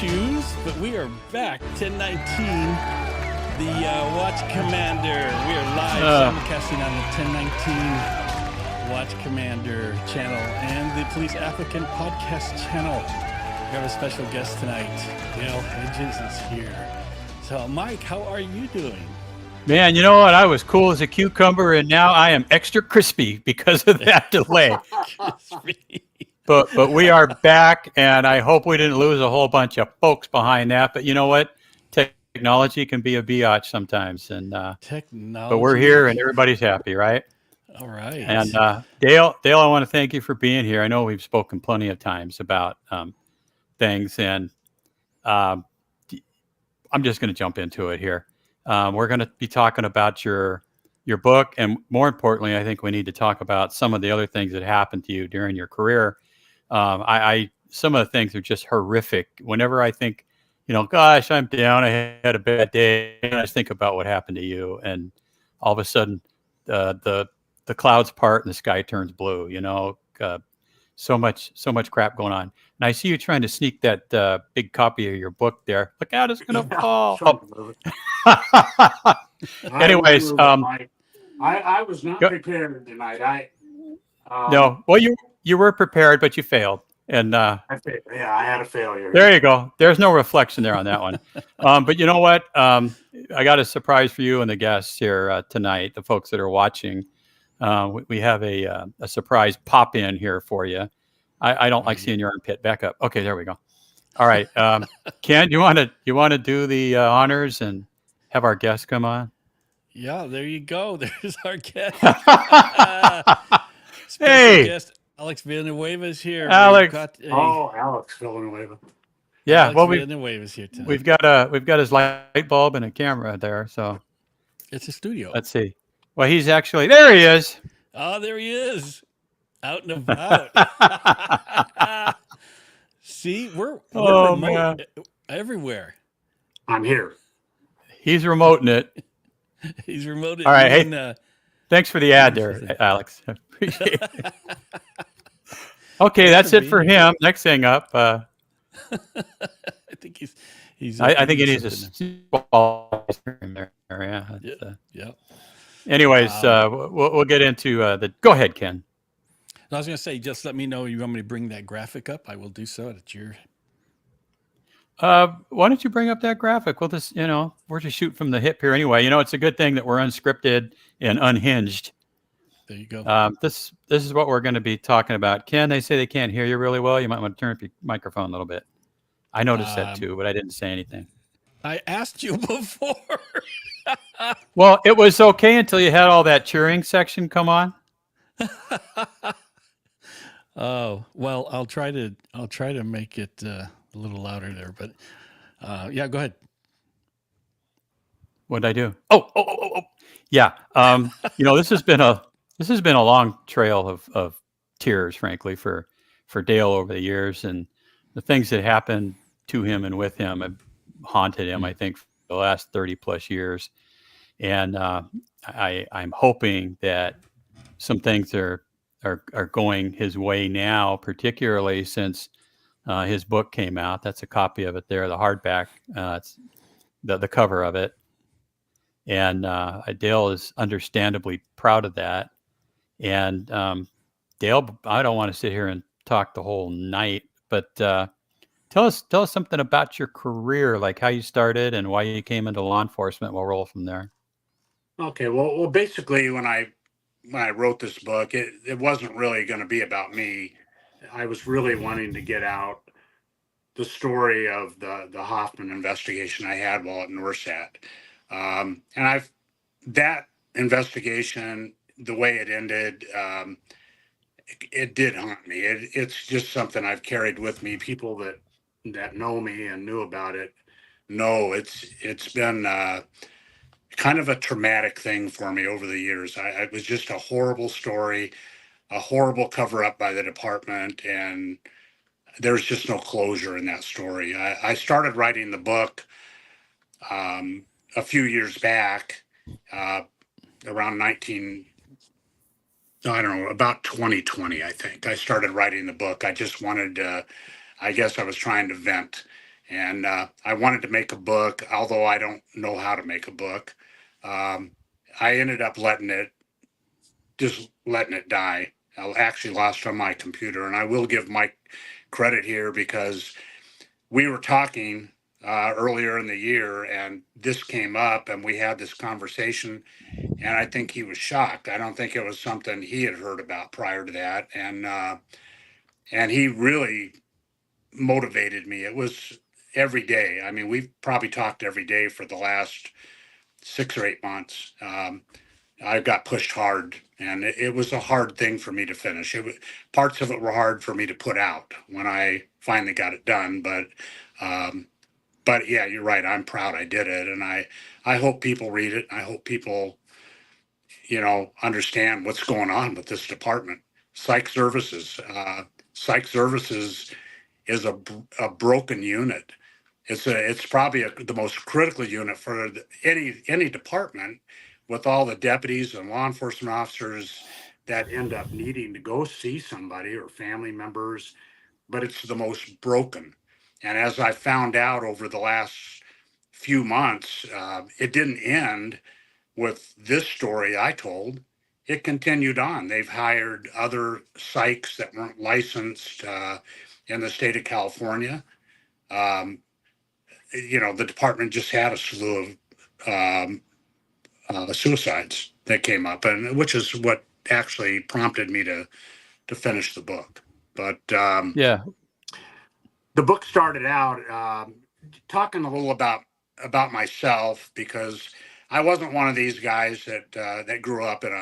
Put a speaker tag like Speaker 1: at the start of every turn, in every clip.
Speaker 1: issues, but we are back. 1019, the Watch Commander. We are live simulcasting on the 1019 Watch Commander channel and the Police Applicant podcast channel. We have a special guest tonight. Dale Hedges is here. So, Mike, how are you doing?
Speaker 2: Man, you know what? I was cool as a cucumber, and now I am extra crispy because of that delay. But we are back, and I hope we didn't lose a whole bunch of folks behind that. But you know what? Technology can be a biatch sometimes, and but we're here, and everybody's happy, right?
Speaker 1: All right.
Speaker 2: And Dale, I want to thank you for being here. I know we've spoken plenty of times about things, and I'm just going to jump into it here. We're going to be talking about your book, and more importantly, I think we need to talk about some of the other things that happened to you during your career. Some of the things are just horrific. Whenever I think, gosh, I'm down, I had a bad day, and I just think about what happened to you, and all of a sudden, the clouds part and the sky turns blue. So much crap going on. And I see you trying to sneak that big copy of your book there. Look out, it's going to fall. Anyways,
Speaker 3: I was not prepared tonight.
Speaker 2: No, well, you were prepared, but you failed. And
Speaker 3: I had a failure.
Speaker 2: There you go. There's no reflection there on that one. But you know what? I got a surprise for you and the guests here tonight, the folks that are watching. We have a surprise pop in here for you. I don't like seeing your armpit. Back up. Okay, there we go. All right, Ken, you want to do the honors and have our guest come on?
Speaker 1: Yeah, there you go. There's our guest.
Speaker 2: Hey,
Speaker 1: guest Alex Villanueva is here.
Speaker 2: Alex.
Speaker 3: Alex Villanueva.
Speaker 2: Yeah,
Speaker 1: Alex Villanueva is here tonight.
Speaker 2: We've got his light bulb and a camera there, so
Speaker 1: it's a studio.
Speaker 2: Let's see. Well, he's actually there. He is.
Speaker 1: Oh, there he is, out and about. See, we're remote everywhere.
Speaker 3: I'm here.
Speaker 2: He's remoting it.
Speaker 1: He's remoting.
Speaker 2: All right. Hey, thanks for the ad there, Alex. I appreciate it. Okay, that's it for him. Next thing up.
Speaker 1: I think he's.
Speaker 2: I think it is a ball in there.
Speaker 1: Yeah.
Speaker 2: Anyways, we'll get into the. Go ahead, Ken.
Speaker 1: I was going to say, just let me know you want me to bring that graphic up. I will do so. It's your.
Speaker 2: Why don't you bring up that graphic? We'll just, we're just shooting from the hip here anyway. It's a good thing that we're unscripted and unhinged.
Speaker 1: There you go.
Speaker 2: This is what we're going to be talking about. Ken, they say they can't hear you really well. You might want to turn up your microphone a little bit. I noticed that too, but I didn't say anything.
Speaker 1: I asked you before.
Speaker 2: Well, it was okay until you had all that cheering section come on.
Speaker 1: Oh, well, I'll try to make it a little louder there, but yeah, go ahead.
Speaker 2: What did I do? Oh. Yeah. This has been a long trail of tears, frankly, for Dale over the years, and the things that happened to him and with him have haunted him, I think, for the last 30 plus years. And I'm hoping that some things are going his way now, particularly since his book came out. That's a copy of it there, the hardback. It's the cover of it. And Dale is understandably proud of that. And Dale, I don't want to sit here and talk the whole night, but tell us something about your career, like how you started and why you came into law enforcement. We'll roll from there.
Speaker 3: Okay. Well, basically, when I wrote this book, it wasn't really going to be about me. I was really wanting to get out the story of the Hoffman investigation I had while at Norsat. And that investigation, the way it ended, it did haunt me. It's just something I've carried with me. People that know me and knew about it know it's been kind of a traumatic thing for me over the years. It was just a horrible story, a horrible cover up by the department, and there's just no closure in that story. I started writing the book a few years back, around about 2020, I think. I started writing the book. I just wanted to, I guess I was trying to vent. And I wanted to make a book, although I don't know how to make a book. I ended up just letting it die. I actually lost on my computer, and I will give Mike credit here because we were talking earlier in the year, and this came up, and we had this conversation, and I think he was shocked. I don't think it was something he had heard about prior to that, and he really motivated me. It was every day. I mean, we've probably talked every day for the last 6 or 8 months. I got pushed hard, and it was a hard thing for me to finish. Parts of it were hard for me to put out when I finally got it done. Um, but yeah, you're right. I'm proud I did it, and I hope people read it. I hope people, understand what's going on with this department. Psych services. Psych services is a broken unit. It's probably the most critical unit for any department, with all the deputies and law enforcement officers that end up needing to go see somebody or family members, but it's the most broken. And as I found out over the last few months, it didn't end with this story I told. It continued on. They've hired other psychs that weren't licensed in the state of California. Um, the department just had a slew of suicides that came up, and which is what actually prompted me to finish the book. But
Speaker 2: Yeah.
Speaker 3: the book started out talking a little about myself, because I wasn't one of these guys that grew up in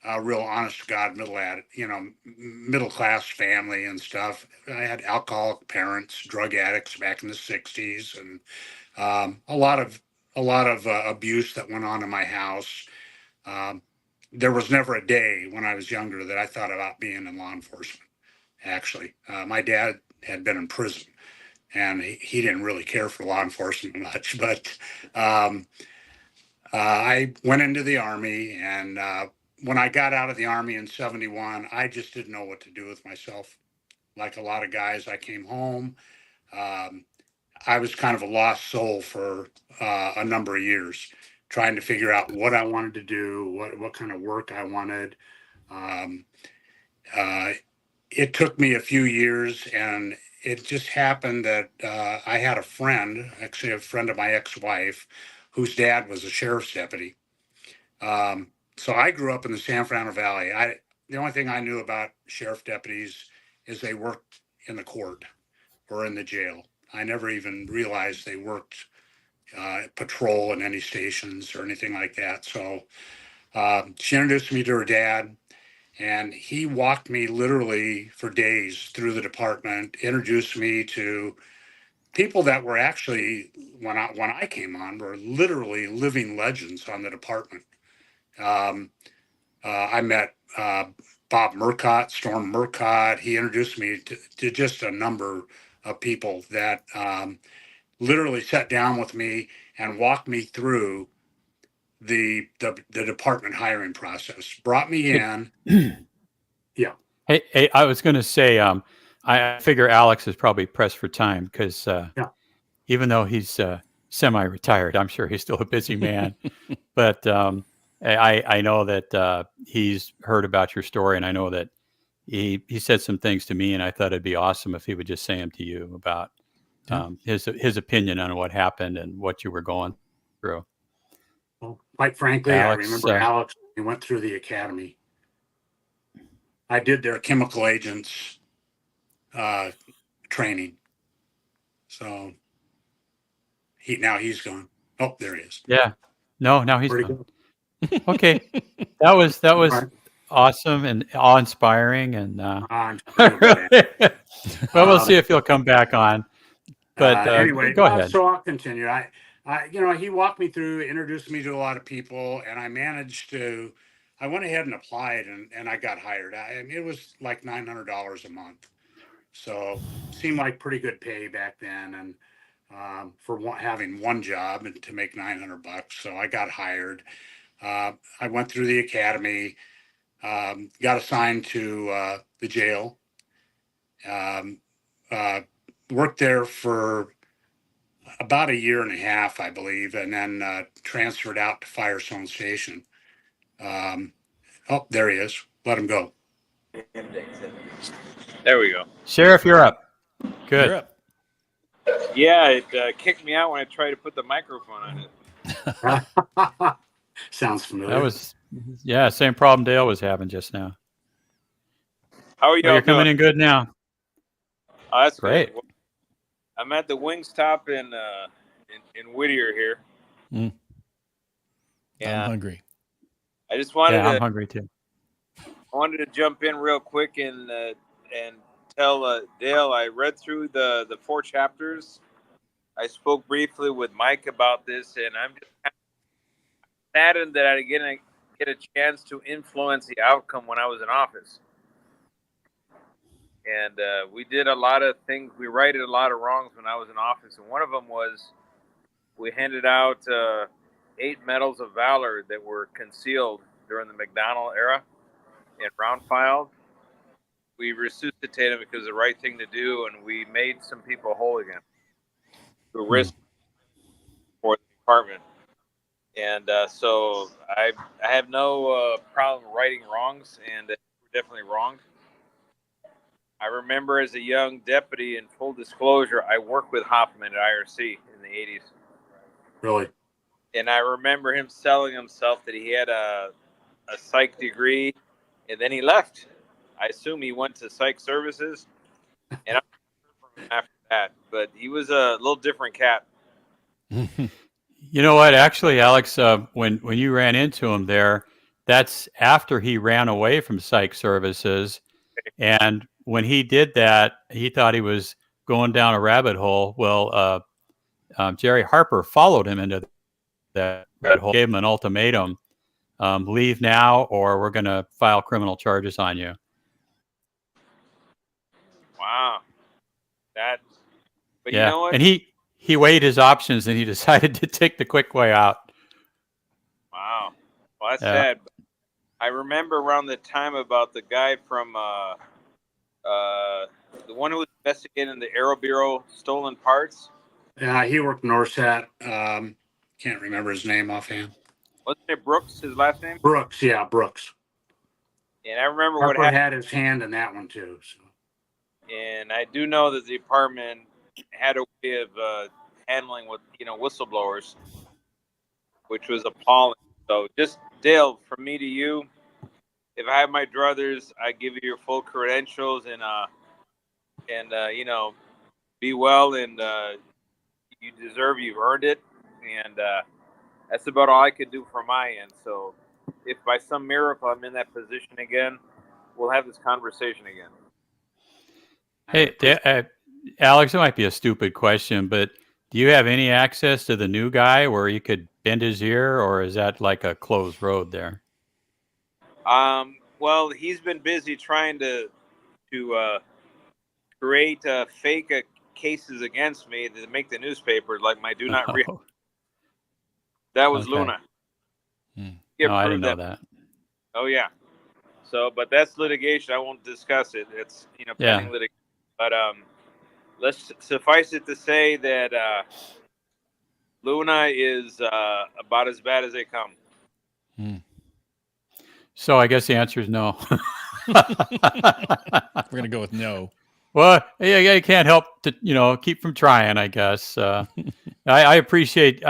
Speaker 3: a real honest to God middle class family and stuff. I had alcoholic parents, drug addicts back in the '60s, and a lot of abuse that went on in my house. Um, there was never a day when I was younger that I thought about being in law enforcement. Actually, my dad had been in prison, and he didn't really care for law enforcement much. But I went into the Army, and when I got out of the Army in '71, I just didn't know what to do with myself. Like a lot of guys, I came home. Um, I was kind of a lost soul for a number of years, trying to figure out what I wanted to do, what kind of work I wanted. Um, uh, it took me a few years, and it just happened that I had a friend, actually a friend of my ex-wife, whose dad was a sheriff's deputy. So I grew up in the San Fernando Valley. The only thing I knew about sheriff deputies is they worked in the court or in the jail. I never even realized they worked patrol in any stations or anything like that. So she introduced me to her dad, and he walked me literally for days through the department, introduced me to people that were actually, when I came on, were literally living legends on the department. Um, I met Bob Murcott, Storm Murcott. He introduced me to just a number of people that literally sat down with me and walked me through the department hiring process. Brought me
Speaker 2: Hey,
Speaker 3: in. Yeah.
Speaker 2: hey, I was going to say, I figure Alex is probably pressed for time because
Speaker 3: Yeah.
Speaker 2: even though he's semi-retired, I'm sure he's still a busy man. But I know that he's heard about your story, and I know that he said some things to me, and I thought it'd be awesome if he would just say them to you about his opinion on what happened and what you were going through.
Speaker 3: Well, quite frankly, I
Speaker 2: Alex,
Speaker 3: remember Alex. He went through the academy. I did their chemical agents training. So he's gone. Oh, there he is.
Speaker 2: yeah, no, now he's
Speaker 3: Where'd he
Speaker 2: gone.
Speaker 3: go?
Speaker 2: Okay, that was
Speaker 3: Right.
Speaker 2: awesome and awe-inspiring, and
Speaker 3: I'm sorry about that.
Speaker 2: well, we'll see if he'll come back on. But
Speaker 3: Anyway,
Speaker 2: go ahead.
Speaker 3: so I'll continue. He walked me through, introduced me to a lot of people, and I went ahead and applied, and I got hired. It was like $900 a month. So seemed like pretty good pay back then. And having one job and to make $900. So I got hired. I went through the academy, got assigned to the jail, um, uh, worked there for about a year and a half, I believe, and then transferred out to Firestone Station. Oh, there he is. Let him go.
Speaker 4: There we go.
Speaker 2: Sheriff, you're up. Good.
Speaker 1: You're up.
Speaker 4: Yeah, it kicked me out when I tried to put the microphone on it.
Speaker 3: Sounds familiar.
Speaker 2: That was, same problem Dale was having just now.
Speaker 4: How are you?
Speaker 2: You're coming in good now.
Speaker 4: Oh, that's
Speaker 2: Great.
Speaker 4: Good. Well, I'm at the Wingstop in Whittier here.
Speaker 1: I'm
Speaker 4: Yeah,
Speaker 1: hungry.
Speaker 4: I just wanted
Speaker 2: I'm hungry too.
Speaker 4: to jump in real quick and tell Dale I read through the 4 chapters. I spoke briefly with Mike about this, and I'm just kind of saddened that I didn't get a chance to influence the outcome when I was in office. And we did a lot of things. We righted a lot of wrongs when I was in office, and one of them was we handed out 8 medals of valor that were concealed during the McDonnell era and round filed. We resuscitated them because it was the right thing to do, and we made some people whole again. The risk for the department, and so I have no problem righting wrongs, and we're definitely wronged. I remember as a young deputy, in full disclosure, I worked with Hoffman at IRC in the 80s.
Speaker 3: Really?
Speaker 4: And I remember him selling himself that he had a psych degree, and then he left. I assume he went to psych services, and I from him after that. But he was a little different cat.
Speaker 2: You know what? Actually, Alex, when you ran into him there, that's after he ran away from psych services. And when he did that, he thought he was going down a rabbit hole. Well, Jerry Harper followed him into that rabbit hole, gave him an ultimatum: leave now, or we're going to file criminal charges on you.
Speaker 4: Wow, that. But
Speaker 2: yeah,
Speaker 4: you know what?
Speaker 2: And he weighed his options and he decided to take the quick way out.
Speaker 4: Wow, well that's sad. I remember around the time about the guy from the one who was investigating the Aero Bureau stolen parts.
Speaker 3: Yeah, he worked Norsat. Can't remember his name offhand.
Speaker 4: Wasn't it Brooks, his last name?
Speaker 3: Brooks, yeah, Brooks.
Speaker 4: And I remember
Speaker 3: Harper
Speaker 4: what happened.
Speaker 3: had his hand in that one too. So.
Speaker 4: And I do know that the department had a way of handling with whistleblowers, which was appalling. So just Dale, from me to you, if I have my druthers, I give you your full credentials and be well, and you deserve, you've earned it, and that's about all I could do from my end. So if by some miracle I'm in that position again, we'll have this conversation again.
Speaker 2: Hey, Alex, it might be a stupid question, but do you have any access to the new guy where you could bend his ear, or is that like a closed road there?
Speaker 4: Well, he's been busy trying to create fake cases against me to make the newspapers, like my do not read. That was okay. Luna.
Speaker 2: No, I didn't know that.
Speaker 4: Oh yeah. So, but that's litigation. I won't discuss it. It's pending litigation. But let's suffice it to say that Luna is about as bad as they come.
Speaker 2: So I guess the answer is no.
Speaker 1: We're gonna go with no.
Speaker 2: Well, yeah, you can't help to keep from trying, I guess. I appreciate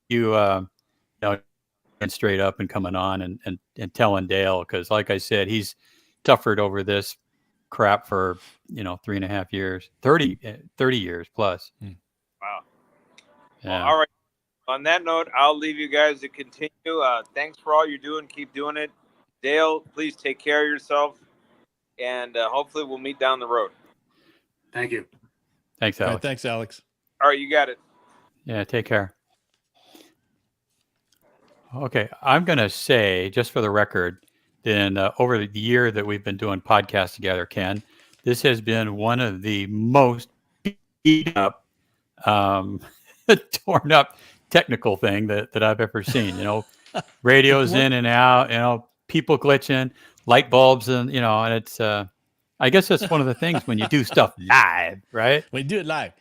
Speaker 2: you and straight up and coming on and telling Dale, because like I said, he's suffered over this crap for 3.5 years, 30 years plus.
Speaker 4: Wow.
Speaker 2: Yeah.
Speaker 4: Well, all right. On that note, I'll leave you guys to continue. Thanks for all you're doing. Keep doing it. Dale, please take care of yourself, and hopefully we'll meet down the road.
Speaker 3: Thank you.
Speaker 2: Thanks, Alex.
Speaker 1: All right, thanks, Alex.
Speaker 4: All right, you got it.
Speaker 2: Yeah, take care. Okay, I'm going to say, just for the record, then over the year that we've been doing podcasts together, Ken, this has been one of the most beat up, torn up technical thing that I've ever seen. Radios in and out, people glitching, light bulbs, and and it's I guess that's one of the things when you do stuff live, right?
Speaker 1: When you do it live.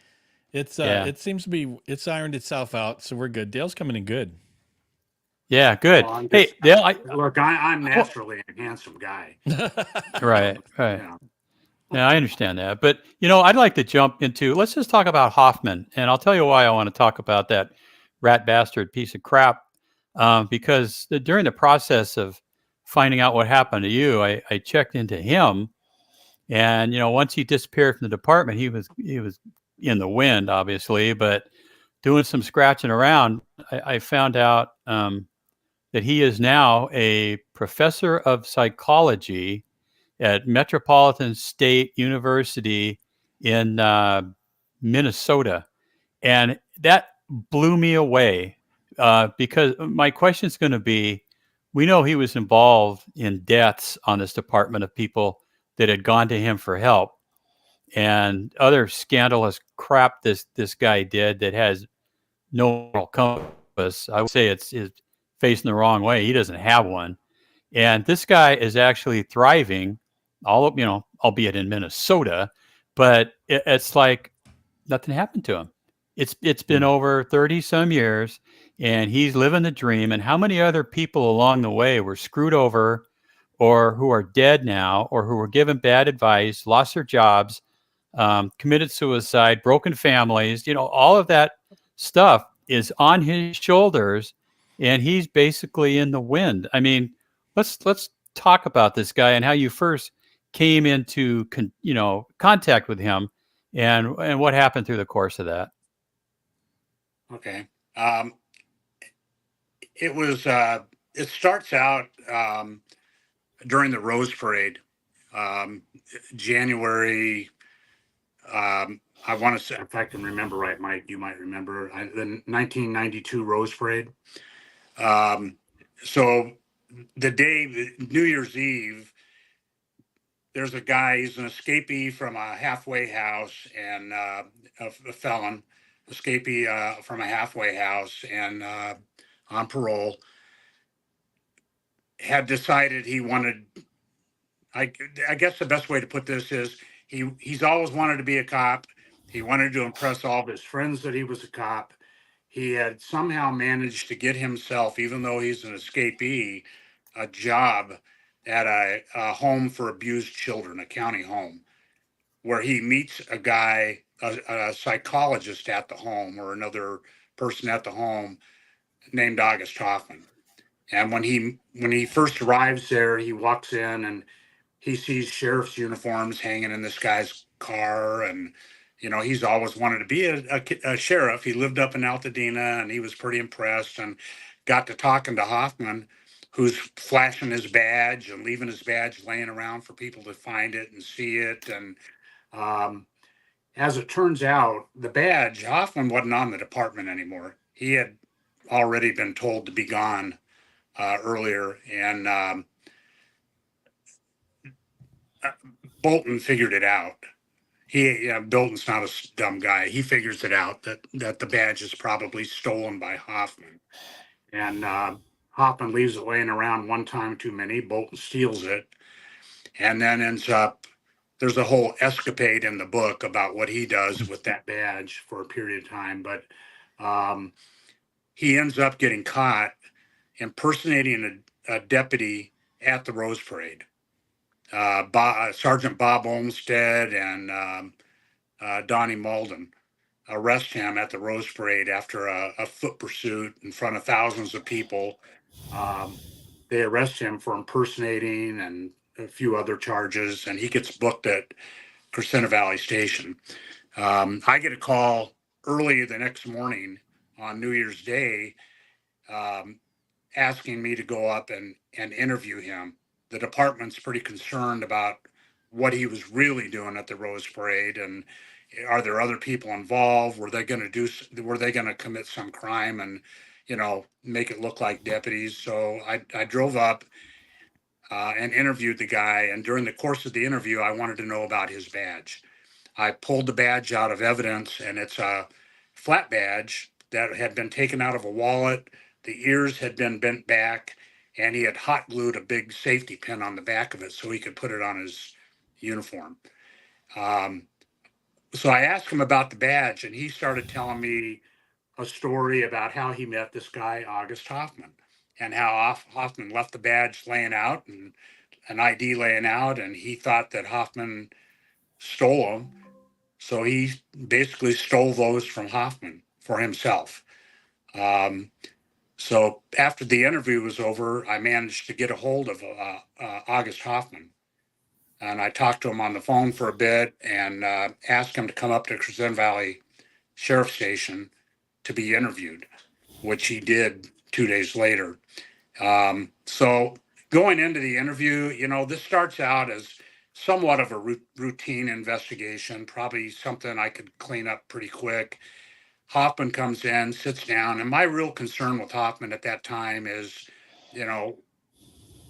Speaker 1: It seems to be it's ironed itself out, so we're good. Dale's coming in good.
Speaker 2: Yeah, good.
Speaker 3: Well, I'm
Speaker 2: Hey,
Speaker 3: just
Speaker 2: Dale,
Speaker 3: look. I'm
Speaker 2: well,
Speaker 3: naturally a handsome guy.
Speaker 2: right,
Speaker 3: You
Speaker 2: right.
Speaker 3: know.
Speaker 2: Yeah, I understand that. But, I'd like to jump into, let's just talk about Hoffman. And I'll tell you why I want to talk about that rat bastard piece of crap. Because during the process of finding out what happened to you, I checked into him. And, once he disappeared from the department, he was in the wind, obviously. But doing some scratching around, I found out that he is now a professor of psychology at Metropolitan State University in Minnesota. And that blew me away because my question is going to be, we know he was involved in deaths on this department of people that had gone to him for help and other scandalous crap this guy did that has no moral compass. I would say it's facing the wrong way. He doesn't have one. And this guy is actually thriving, albeit in Minnesota, but it's like nothing happened to him. It's been over 30 some years, and he's living the dream. And how many other people along the way were screwed over, or who are dead now, or who were given bad advice, lost their jobs, committed suicide, broken families? All of that stuff is on his shoulders, and he's basically in the wind. I mean, let's talk about this guy and how you first came into contact with him, and what happened through the course of that.
Speaker 3: Okay. It was. It starts out during the Rose Parade, um, January. I want to say, if I can remember right, Mike, you might remember the 1992 Rose Parade. Um, so the day, New Year's Eve, there's a guy, he's an escapee from a halfway house and a felon, escapee from a halfway house and on parole, had decided he wanted, I, I guess the best way to put this is he's always wanted to be a cop. He wanted to impress all of his friends that he was a cop. He had somehow managed to get himself, even though he's an escapee, a job at a home for abused children, a county home, where he meets a guy, a psychologist at the home or another person at the home named August Hoffman. And when he first arrives there, he walks in and he sees sheriff's uniforms hanging in this guy's car, and he's always wanted to be a sheriff. He lived up in Altadena, and he was pretty impressed and got to talking to Hoffman, who's flashing his badge and leaving his badge laying around for people to find it and see it. And um, as it turns out, the badge, Hoffman wasn't on the department anymore. He had already been told to be gone earlier, and Bolton figured it out. Bolton's not a dumb guy. He figures it out that the badge is probably stolen by Hoffman, and Hoffman leaves it laying around one time too many. Bolton steals it, and then ends up. There's a whole escapade in the book about what he does with that badge for a period of time, but um, he ends up getting caught impersonating a deputy at the Rose Parade. Sergeant Bob Olmsted and Donnie Malden arrest him at the Rose Parade after a foot pursuit in front of thousands of people. They arrest him for impersonating and a few other charges, and he gets booked at Crescenta Valley Station. I get a call early the next morning on New Year's Day um, asking me to go up and interview him. The department's pretty concerned about what he was really doing at the Rose Parade, and are there other people involved? Were they going to commit some crime and make it look like deputies? So I drove up and interviewed the guy, and during the course of the interview, I wanted to know about his badge. I pulled the badge out of evidence, and it's a flat badge that had been taken out of a wallet. The ears had been bent back, and he had hot glued a big safety pin on the back of it so he could put it on his uniform. Um, So I asked him about the badge, and he started telling me a story about how he met this guy, August Hoffman, and how Hoffman left the badge laying out and an ID laying out, and he thought that Hoffman stole them. So he basically stole those from Hoffman for himself. Um, so after the interview was over, I managed to get a hold of August Hoffman. And I talked to him on the phone for a bit and asked him to come up to Crescent Valley Sheriff Station to be interviewed, which he did 2 days later. So going into the interview, this starts out as somewhat of a routine investigation, probably something I could clean up pretty quick. Hoffman comes in, sits down, and my real concern with Hoffman at that time is, you know,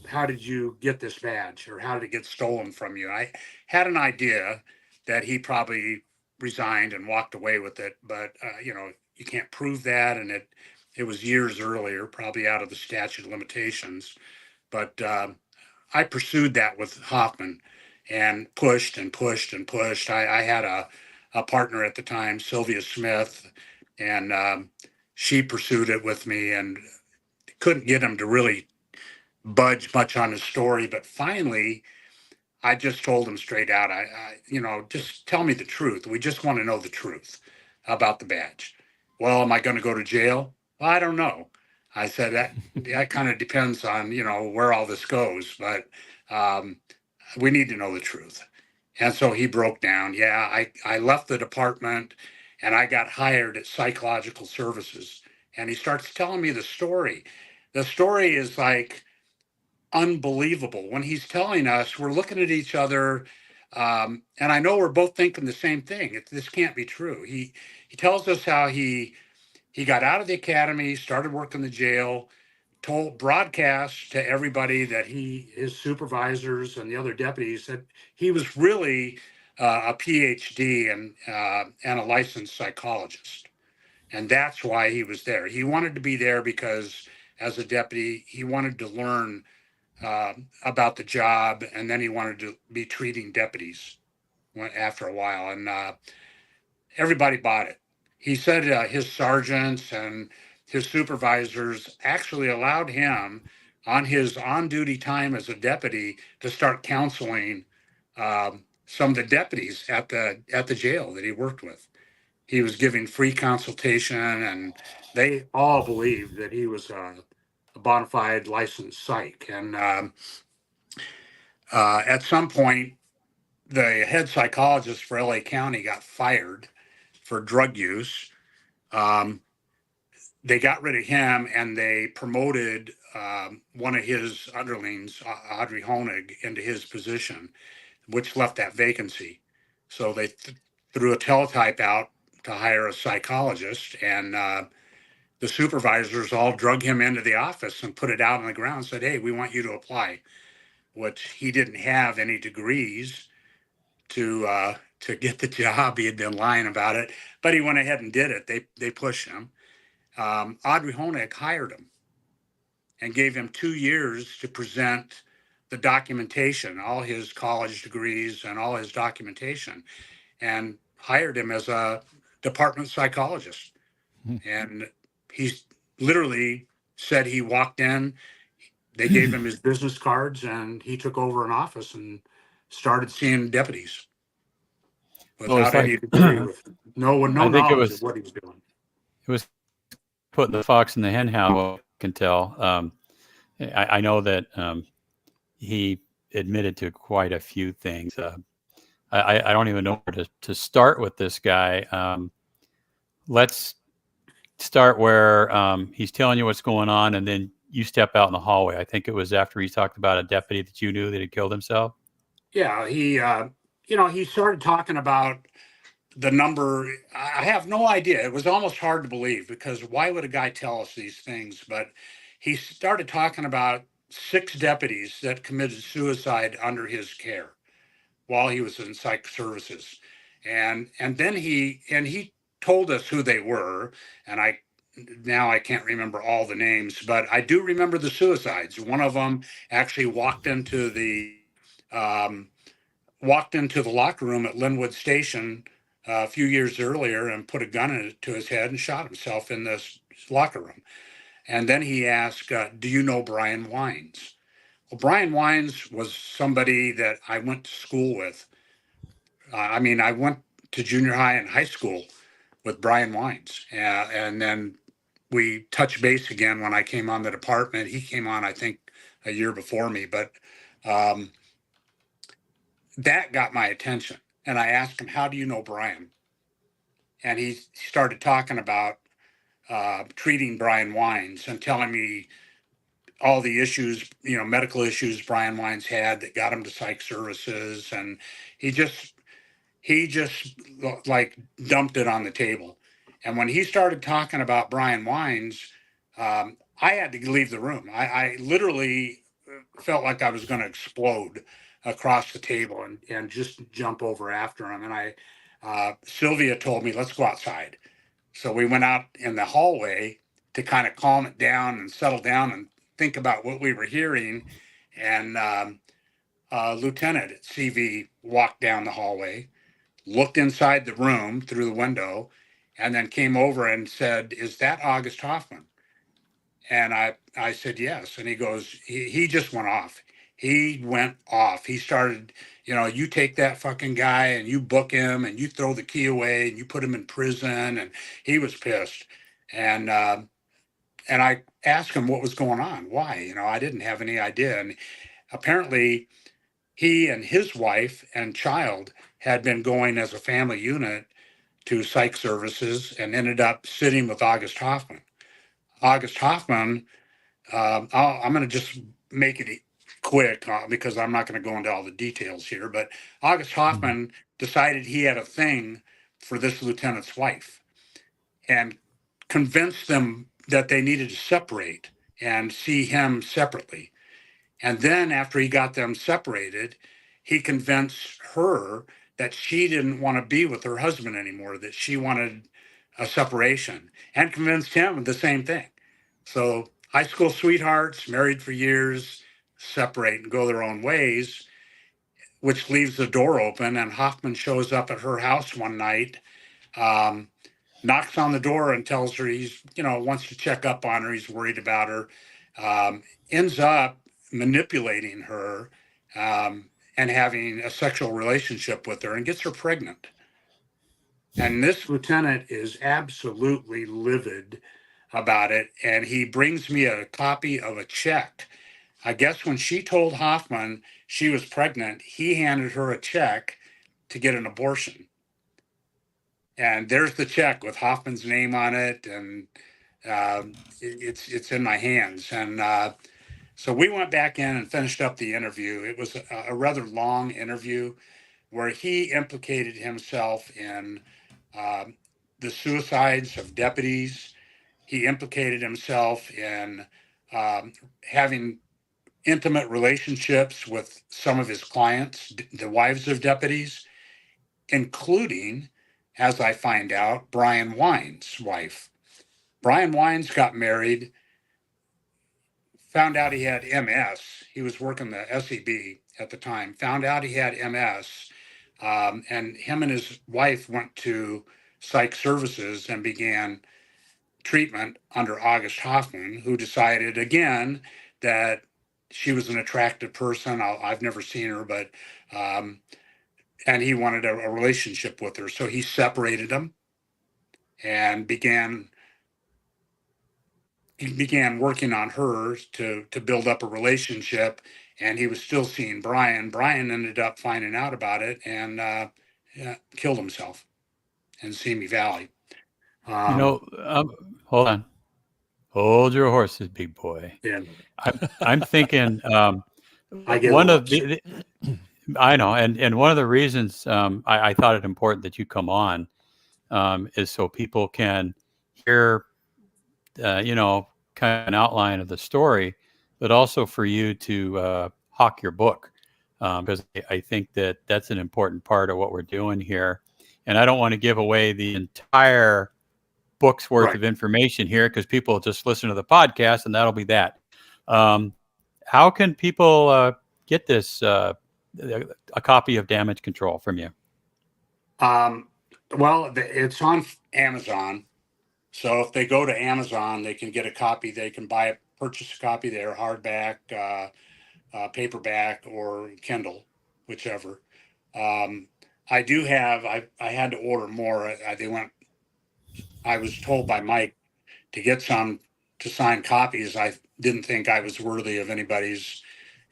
Speaker 3: how did you get this badge, or how did it get stolen from you? I had an idea that he probably resigned and walked away with it, but you can't prove that, and it was years earlier, probably out of the statute of limitations. But I pursued that with Hoffman and pushed and pushed and pushed. I had a partner at the time, Sylvia Smith, and she pursued it with me and couldn't get him to really budge much on his story. But finally, I just told him straight out, just tell me the truth. We just want to know the truth about the badge. Well, am I going to go to jail? Well, I don't know. I said that kind of depends on, where all this goes, but we need to know the truth. And so he broke down. Yeah, I left the department and I got hired at Psychological Services. And he starts telling me the story. The story is like unbelievable. When he's telling us, we're looking at each other, and I know we're both thinking the same thing. This can't be true. He tells us how he got out of the academy, started working the jail, told broadcast to everybody that his supervisors and the other deputies, that he was really a PhD and a licensed psychologist, and that's why he was there. He wanted to be there because as a deputy, he wanted to learn about the job, and then he wanted to be treating deputies after a while, and everybody bought it. He said his sergeants and his supervisors actually allowed him on his on-duty time as a deputy to start counseling some of the deputies at the jail that he worked with. He was giving free consultation, and they all believed that he was a bona fide licensed psych. And at some point, the head psychologist for LA County got fired for drug use. They got rid of him and they promoted one of his underlings, Audrey Honig, into his position, which left that vacancy. So they threw a teletype out to hire a psychologist, and the supervisors all drug him into the office and put it out on the ground and said, "Hey, we want you to apply," which he didn't have any degrees to get the job. He had been lying about it, but he went ahead and did it. They pushed him. Audrey Honig hired him and gave him 2 years to present the documentation, all his college degrees and all his documentation, and hired him as a department psychologist. And he literally said he walked in, they gave him his business cards, and he took over an office and started seeing deputies without any degree, with no knowledge of what he was doing.
Speaker 2: It was putting the fox in the hen house, I can tell. I know that he admitted to quite a few things. I don't even know where to start with this guy. Let's start where he's telling you what's going on, and then you step out in the hallway. I think it was after he talked about a deputy that you knew that had killed himself.
Speaker 3: Yeah, he started talking about the number. I have no idea. It was almost hard to believe, because why would a guy tell us these things? But he started talking about 6 deputies that committed suicide under his care while he was in psych services. And then he told us who they were, and I can't remember all the names, but I do remember the suicides. One of them actually walked into the locker room at Linwood Station a few years earlier and put a gun to his head and shot himself in this locker room. And then he asked, do you know Brian Wines? Well, Brian Wines was somebody that I went to school with. I mean, I went to junior high and high school with Brian Wines. And then we touched base again when I came on the department. He came on, I think, a year before me, but that got my attention. And I asked him, how do you know Brian? And he started talking about treating Brian Wines and telling me all the issues, medical issues Brian Wines had that got him to psych services. And he just like dumped it on the table. And when he started talking about Brian Wines, I had to leave the room. I literally felt like I was going to explode across the table and just jump over after him. And Sylvia told me, let's go outside. So we went out in the hallway to kind of calm it down and settle down and think about what we were hearing. And Lieutenant at CV walked down the hallway, looked inside the room through the window, and then came over and said, is that August Hoffman? And I said, yes. And he goes, he just went off. He went off. He started, you take that fucking guy and you book him and you throw the key away and you put him in prison. And he was pissed. And I asked him what was going on. Why? I didn't have any idea. And apparently he and his wife and child had been going as a family unit to psych services and ended up sitting with August Hoffman. August Hoffman, I'm going to just make it quick because I'm not going to go into all the details here, but August Hoffman decided he had a thing for this lieutenant's wife and convinced them that they needed to separate and see him separately. And then after he got them separated, he convinced her that she didn't want to be with her husband anymore, that she wanted a separation, and convinced him of the same thing. So high school sweethearts, married for years, separate and go their own ways, which leaves the door open. And Hoffman shows up at her house one night, knocks on the door and tells her he's, wants to check up on her. He's worried about her, ends up manipulating her and having a sexual relationship with her and gets her pregnant. And this lieutenant is absolutely livid about it. And he brings me a copy of a check. I guess when she told Hoffman she was pregnant, he handed her a check to get an abortion. And there's the check with Hoffman's name on it. And it's in my hands. And so we went back in and finished up the interview. It was a rather long interview where he implicated himself in the suicides of deputies. He implicated himself in having intimate relationships with some of his clients, the wives of deputies, including, as I find out, Brian Wines' wife. Brian Wines got married, found out he had MS. He was working the SEB at the time, found out he had MS, and him and his wife went to psych services and began treatment under August Hoffman, who decided again that she was an attractive person. I've never seen her, but and he wanted a relationship with her. So he separated them and began working on her to build up a relationship. And he was still seeing Brian. Brian ended up finding out about it and killed himself in Simi Valley.
Speaker 2: Hold on. Hold your horses, big boy.
Speaker 3: Yeah.
Speaker 2: I'm thinking
Speaker 3: I get
Speaker 2: one of I know, and one of the reasons I thought it important that you come on is so people can hear, kind of an outline of the story, but also for you to hawk your book, because I think that that's an important part of what we're doing here. And I don't want to give away the entire book's worth of information here because people just listen to the podcast and that'll be that. How can people get this, a copy of Damage Control from you?
Speaker 3: Well, it's on Amazon. So if they go to Amazon, they can get a copy. They can purchase a copy there, hardback, paperback, or Kindle, whichever. Um, I do have. I had to order more. I was told by Mike to get some to sign copies. I didn't think I was worthy of anybody's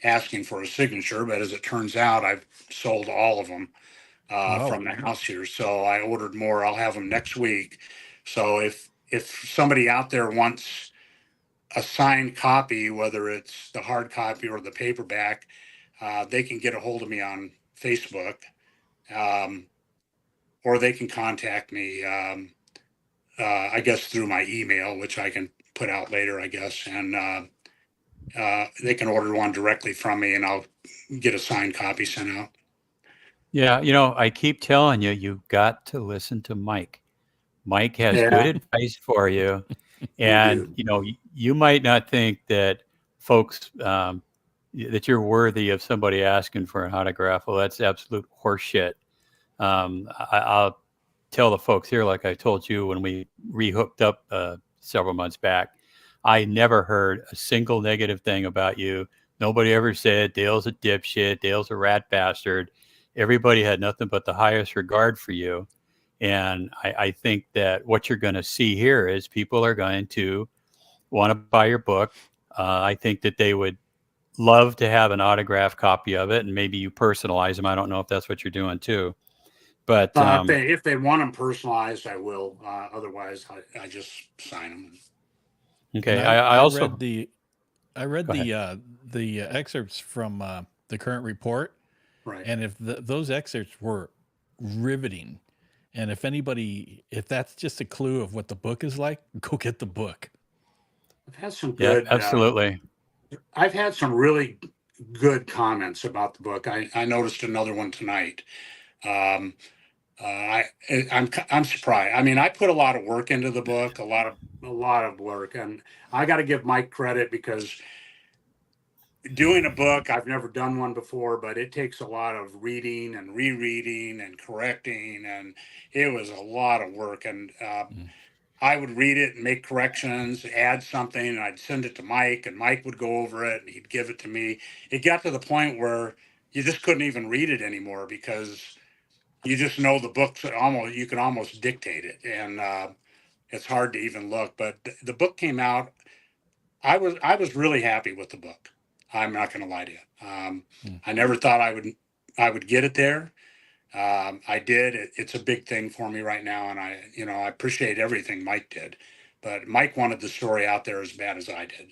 Speaker 3: asking for a signature, but as it turns out, I've sold all of them
Speaker 1: Wow.
Speaker 3: from the house here. So I ordered more. I'll have them next week. So if somebody out there wants a signed copy, whether it's the hard copy or the paperback, they can get a hold of me on Facebook, um, or they can contact me. I guess through my email, which I can put out later, I guess, and they can order one directly from me, and I'll get a signed copy sent out.
Speaker 2: Yeah, I keep telling you, you've got to listen to Mike. Mike has good
Speaker 3: Yeah,
Speaker 2: advice for you.
Speaker 3: you
Speaker 2: And,
Speaker 3: do.
Speaker 2: you might not think that folks, that you're worthy of somebody asking for an autograph. Well, that's absolute horseshit. I'll tell the folks here, like I told you when we rehooked up several months back, I never heard a single negative thing about you. Nobody ever said Dale's a dipshit, Dale's a rat bastard. Everybody had nothing but the highest regard for you. And I think that what you're going to see here is people are going to want to buy your book. I think that they would love to have an autographed copy of it, and maybe you personalize them. I don't know if that's what you're doing too, but
Speaker 3: If they want them personalized, I will. Otherwise, I just sign them.
Speaker 1: And
Speaker 2: okay. I
Speaker 1: I
Speaker 2: also
Speaker 1: read I read
Speaker 2: go ahead.
Speaker 1: the excerpts from the current report,
Speaker 3: Right.
Speaker 1: and if those excerpts were riveting, and if that's just a clue of what the book is like, go get the book.
Speaker 3: I've had some
Speaker 2: Yeah,
Speaker 3: good.
Speaker 2: absolutely.
Speaker 3: I've had some really good comments about the book. I noticed another one tonight. Um, I'm surprised. I mean, I put a lot of work into the book, a lot of work, and I got to give Mike credit because doing a book, I've never done one before, but it takes a lot of reading and rereading and correcting, and it was a lot of work. And
Speaker 1: Mm.
Speaker 3: I would read it and make corrections, add something, and I'd send it to Mike, and Mike would go over it and he'd give it to me. It got to the point where you just couldn't even read it anymore because you just know the book's almost, you can almost dictate it, and it's hard to even look. But the book came out. I was really happy with the book. I'm not going to lie to you.
Speaker 1: Mm.
Speaker 3: I never thought I would get it there. I did. It's a big thing for me right now, and I appreciate everything Mike did. But Mike wanted the story out there as bad as I did.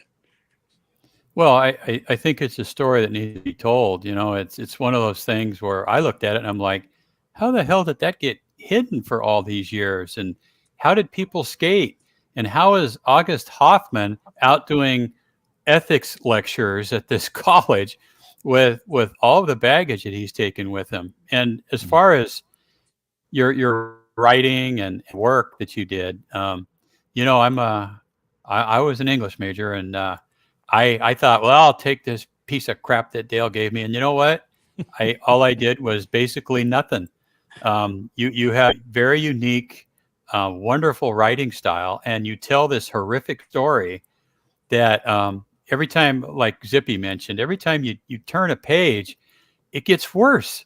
Speaker 2: Well, I think it's a story that needs to be told. It's one of those things where I looked at it and I'm like, how the hell did that get hidden for all these years? And how did people skate? And how is August Hoffman out doing ethics lectures at this college with all the baggage that he's taken with him? And as
Speaker 1: Mm.
Speaker 2: far as your writing and work that you did, I was an English major, and I thought, well, I'll take this piece of crap that Dale gave me, and you know what? All I did was basically nothing. You have very unique, wonderful writing style, and you tell this horrific story that every time, like Zippy mentioned, every time you turn a page, it gets worse.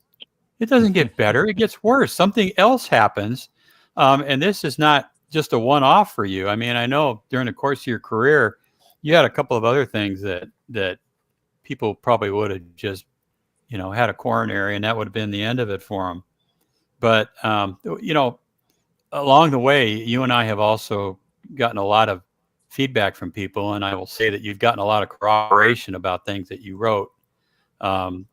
Speaker 2: It doesn't get better; it gets worse. Something else happens, and this is not just a one-off for you. I mean, I know during the course of your career, you had a couple of other things that people probably would have just had a coronary, and that would have been the end of it for them. But along the way, you and I have also gotten a lot of feedback from people, and I will say that you've gotten a lot of corroboration about things that you wrote,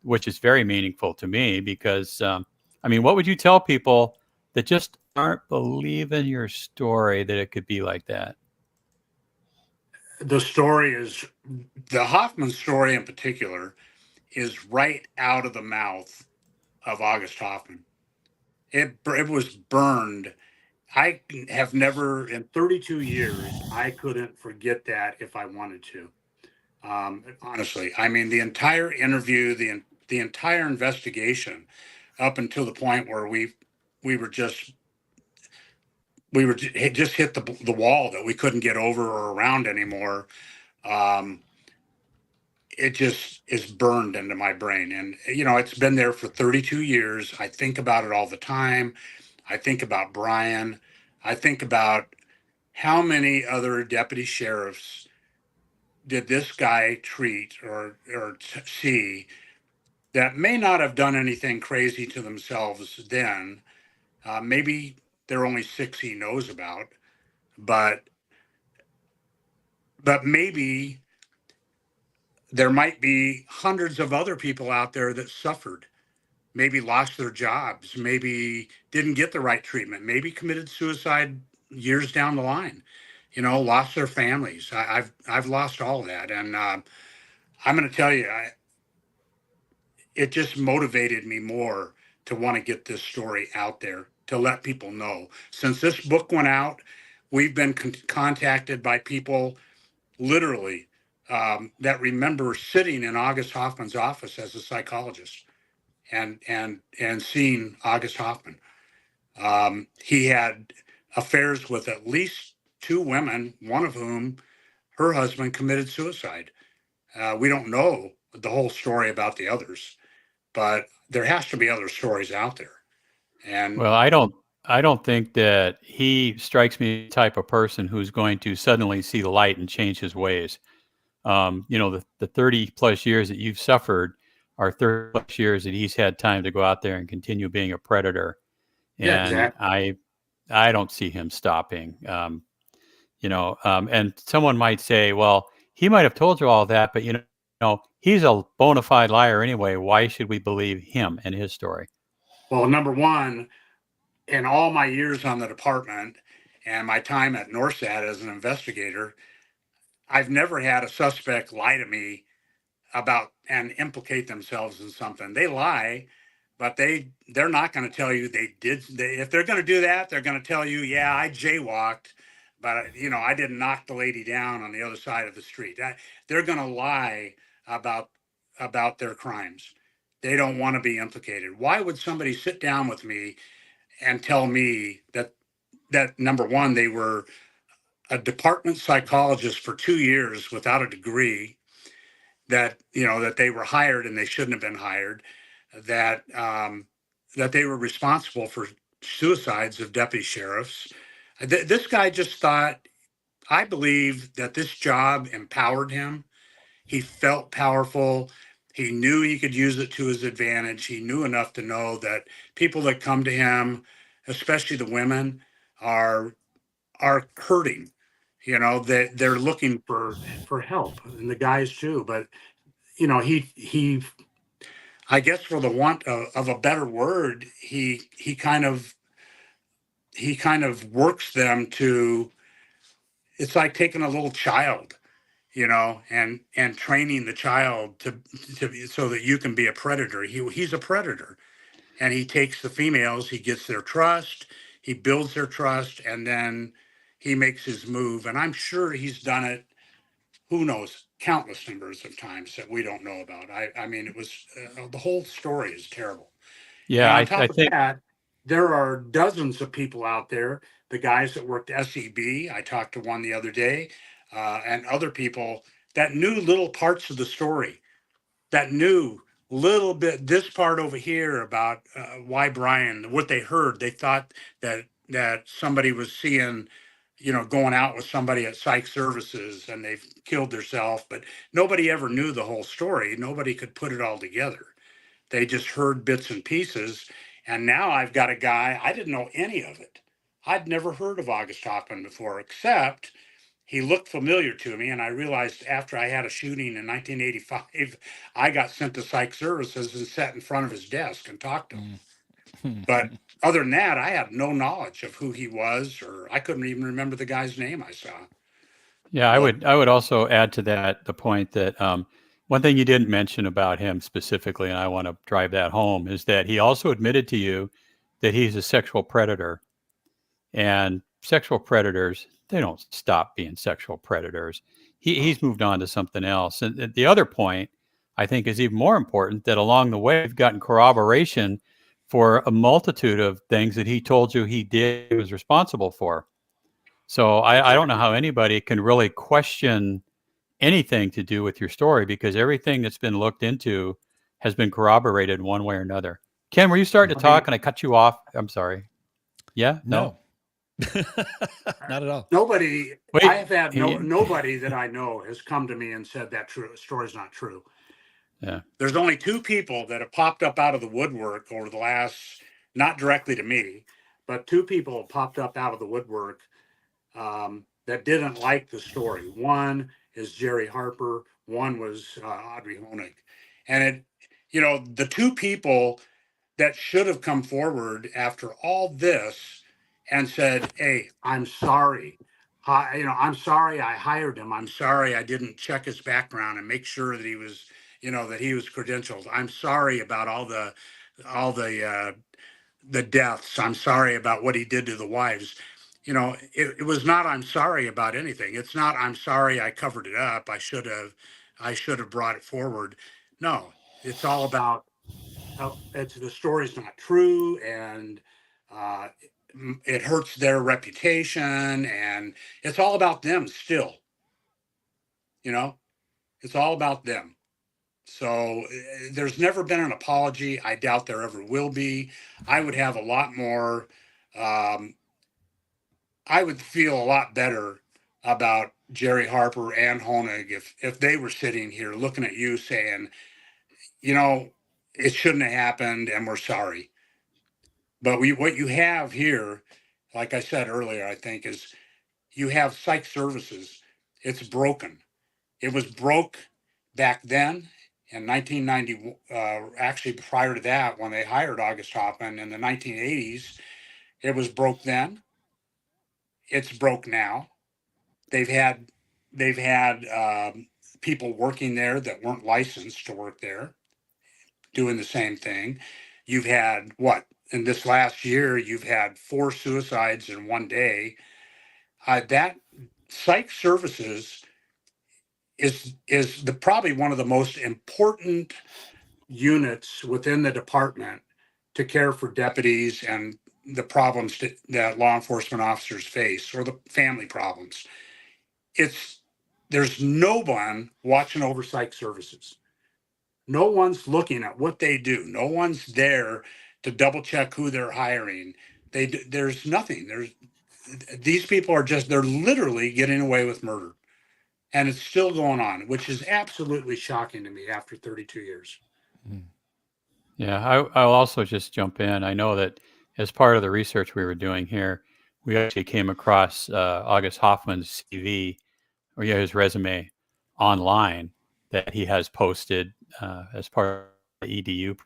Speaker 2: which is very meaningful to me because, I mean, what would you tell people that just aren't believing your story that it could be like that?
Speaker 3: The story is the Hoffman story in particular is right out of the mouth of August Hoffman. It was burned. I have never in 32 years. I couldn't forget that if I wanted to. Honestly, I mean the entire interview, the entire investigation, up until the point where we were just we were it just hit the wall that we couldn't get over or around anymore. Um, it just is burned into my brain, and it's been there for 32 years. I think about it all the time. I think about Brian. I think about how many other deputy sheriffs did this guy treat or see that may not have done anything crazy to themselves then. Maybe there are only 6 he knows about, but maybe there might be hundreds of other people out there that suffered, maybe lost their jobs, maybe didn't get the right treatment, maybe committed suicide years down the line, lost their families. I've lost all of that, and I'm going to tell you, it just motivated me more to want to get this story out there, to let people know. Since this book went out, we've been contacted by people literally that remember sitting in August Hoffman's office as a psychologist and seeing August Hoffman. He had affairs with at least 2 women, one of whom her husband committed suicide. We don't know the whole story about the others, but there has to be other stories out there. And
Speaker 2: Well, I don't think that he strikes me the type of person who's going to suddenly see the light and change his ways. The 30 plus years that you've suffered are 30 plus years that he's had time to go out there and continue being a predator.
Speaker 3: yeah,
Speaker 2: And
Speaker 3: exactly.
Speaker 2: I don't see him stopping. And someone might say, well, he might have told you all that, but he's a bona fide liar anyway. Why should we believe him and his story?
Speaker 3: Well, number one, in all my years on the department and my time at Norsat as an investigator, I've never had a suspect lie to me about and implicate themselves in something. They lie, but they're not going to tell you they did. If they're going to do that, they're going to tell you, yeah, I jaywalked, but I didn't knock the lady down on the other side of the street. They're going to lie about their crimes. They don't want to be implicated. Why would somebody sit down with me and tell me that number one, they were a department psychologist for 2 years without a degree, that that they were hired and they shouldn't have been hired, that that they were responsible for suicides of deputy sheriffs. This guy just thought, I believe that this job empowered him. He felt powerful. He knew he could use it to his advantage. He knew enough to know that people that come to him, especially the women, are hurting. They're looking for help, and the guys too. But he I guess, for the want of a better word, he kind of works them to. It's like taking a little child, and training the child to so that you can be a predator. He's a predator, and he takes the females, he gets their trust, he builds their trust, and then he makes his move. And I'm sure he's done it, who knows, countless numbers of times that we don't know about. I mean, it was the whole story is terrible. And
Speaker 2: Yeah,
Speaker 3: on
Speaker 2: I
Speaker 3: top of
Speaker 2: think,
Speaker 3: that, there are dozens of people out there. The guys that worked SEB, I talked to one the other day, and other people that knew little parts of the story, that knew little bit this part over here about why Brian, what they heard. They thought that somebody was seeing, going out with somebody at psych services and they've killed themselves, but nobody ever knew the whole story. Nobody could put it all together. They just heard bits and pieces. And now I've got a guy, I didn't know any of it. I'd never heard of August Hoffman before, except he looked familiar to me. And I realized after I had a shooting in 1985, I got sent to psych services and sat in front of his desk and talked to him. But other than that, I had no knowledge of who he was, or I couldn't even remember the guy's name I saw.
Speaker 2: yeah,
Speaker 3: But
Speaker 2: I would also add to that the point that one thing you didn't mention about him specifically, and I want to drive that home, is that he also admitted to you that he's a sexual predator. And sexual predators, they don't stop being sexual predators. He's moved on to something else. And the other point, I think, is even more important, that along the way, we've gotten corroboration for a multitude of things that he told you he did, he was responsible for. So I don't know how anybody can really question anything to do with your story, because everything that's been looked into has been corroborated one way or another. Ken, were you starting to talk and I cut you off? I'm sorry. Yeah?
Speaker 1: No. Not at all.
Speaker 3: Nobody,
Speaker 2: Wait,
Speaker 3: I have had nobody that I know has come to me and said that story's not true.
Speaker 2: Yeah.
Speaker 3: There's only two people that have popped up out of the woodwork over the last, not directly to me, but two people have popped up out of the woodwork that didn't like the story. One is Jerry Harper. One was Audrey Honig. And the two people that should have come forward after all this and said, "Hey, I'm sorry. I'm sorry I hired him. I'm sorry I didn't check his background and make sure that he was, that he was credentialed. I'm sorry about all the deaths. I'm sorry about what he did to the wives." It was not, "I'm sorry about anything." It's not, "I'm sorry I covered it up. I should have brought it forward." No, it's all about, the story's not true, and it hurts their reputation, and it's all about them still. It's all about them. So there's never been an apology. I doubt there ever will be. I would have a lot more. I would feel a lot better about Jerry Harper and Honig if they were sitting here looking at you saying, it shouldn't have happened and we're sorry. But what you have here, like I said earlier, I think, is you have psych services. It's broken. It was broke back then in 1990. Actually, prior to that, when they hired August Hoffman in the 1980s, it was broke then. It's broke now. They've had people working there that weren't licensed to work there, doing the same thing. You've had in this last year, you've had 4 suicides in one day. That psych services is probably one of the most important units within the department to care for deputies and the problems that law enforcement officers face, or the family problems. There's no one watching over psych services. No one's looking at what they do. No one's there to double check who they're hiring. There's nothing. These people they're literally getting away with murder. And it's still going on, which is absolutely shocking to me after 32 years.
Speaker 2: Yeah, I'll also just jump in. I know that as part of the research we were doing here, we actually came across August Hoffman's CV, or his resume online that he has posted as part of the EDU.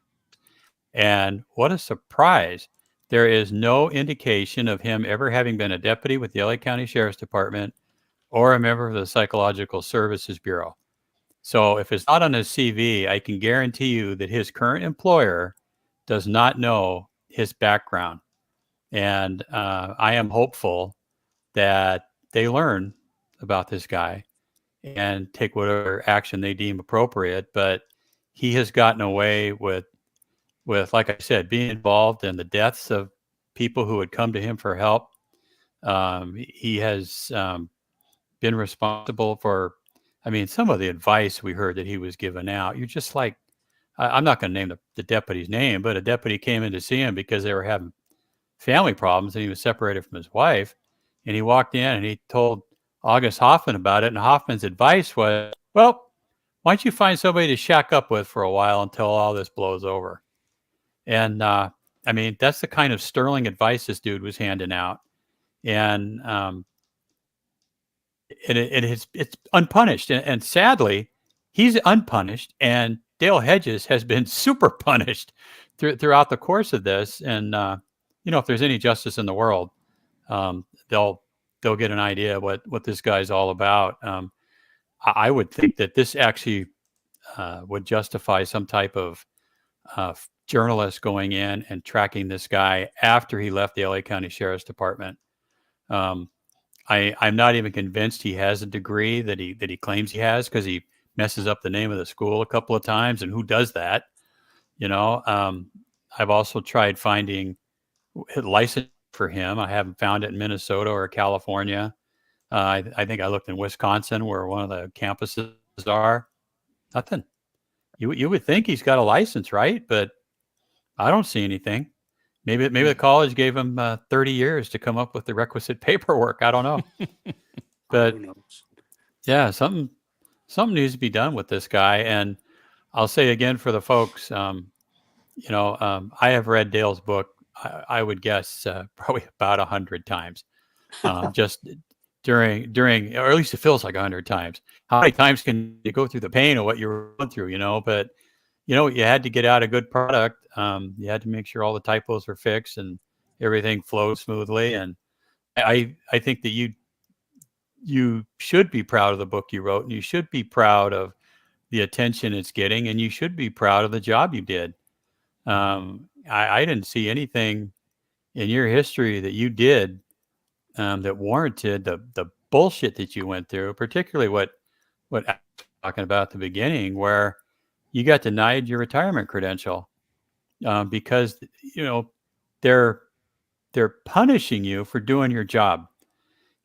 Speaker 2: And what a surprise. There is no indication of him ever having been a deputy with the LA County Sheriff's Department or a member of the Psychological Services Bureau. So if it's not on his CV, I can guarantee you that his current employer does not know his background. And I am hopeful that they learn about this guy and take whatever action they deem appropriate. But he has gotten away with, like I said, being involved in the deaths of people who had come to him for help. He has been responsible for, some of the advice we heard that he was giving out. You're just like, I'm not going to name the deputy's name, but a deputy came in to see him because they were having family problems and he was separated from his wife. And he walked in and he told August Hoffman about it. And Hoffman's advice was, well, why don't you find somebody to shack up with for a while until all this blows over? And that's the kind of sterling advice this dude was handing out. And it's unpunished. And sadly, he's unpunished. And Dale Hedges has been super punished throughout the course of this. And, if there's any justice in the world, they'll get an idea what this guy's all about. I would think that this actually would justify some type of journalist going in and tracking this guy after he left the LA County Sheriff's Department. I'm not even convinced he has a degree that he claims he has, because he messes up the name of the school a couple of times. And who does that? I've also tried finding a license for him. I haven't found it in Minnesota or California. I think I looked in Wisconsin, where one of the campuses are. Nothing. You would think he's got a license, right? But I don't see anything. Maybe the college gave him 30 years to come up with the requisite paperwork. I don't know. But
Speaker 3: Who knows?
Speaker 2: yeah, something needs to be done with this guy. And I'll say again for the folks, I have read Dale's book. I would guess probably about 100 times, just during, or at least it feels like 100 times. How many times can you go through the pain of what you're going through? But you had to get out a good product. You had to make sure all the typos were fixed and everything flowed smoothly. And I think that you should be proud of the book you wrote, and you should be proud of the attention it's getting, and you should be proud of the job you did. I didn't see anything in your history that you did that warranted the bullshit that you went through, particularly what I was talking about at the beginning, where you got denied your retirement credential because they're punishing you for doing your job.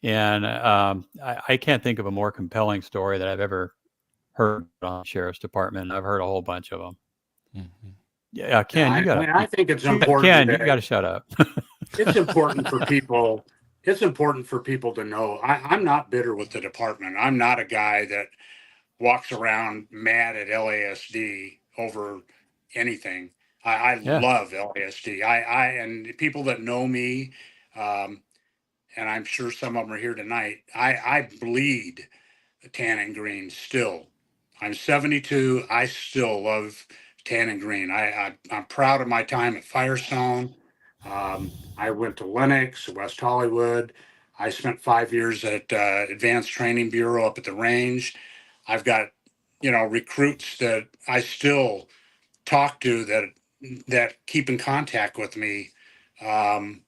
Speaker 2: And I can't think of a more compelling story that I've ever heard on the sheriff's department. I've heard a whole bunch of them.
Speaker 1: Mm-hmm.
Speaker 2: Yeah, Ken,
Speaker 3: I think it's important.
Speaker 2: Ken, you got to shut up.
Speaker 3: It's important for people. It's important for people to know. I'm not bitter with the department. I'm not a guy that walks around mad at LASD over anything. I love LASD. And people that know me, and I'm sure some of them are here tonight. I bleed the tan and green still. I'm 72. I still love tan and green. I'm proud of my time at Firestone. I went to Lenox, West Hollywood. I spent 5 years at Advanced Training Bureau up at the range. I've got, recruits that I still talk to that keep in contact with me, from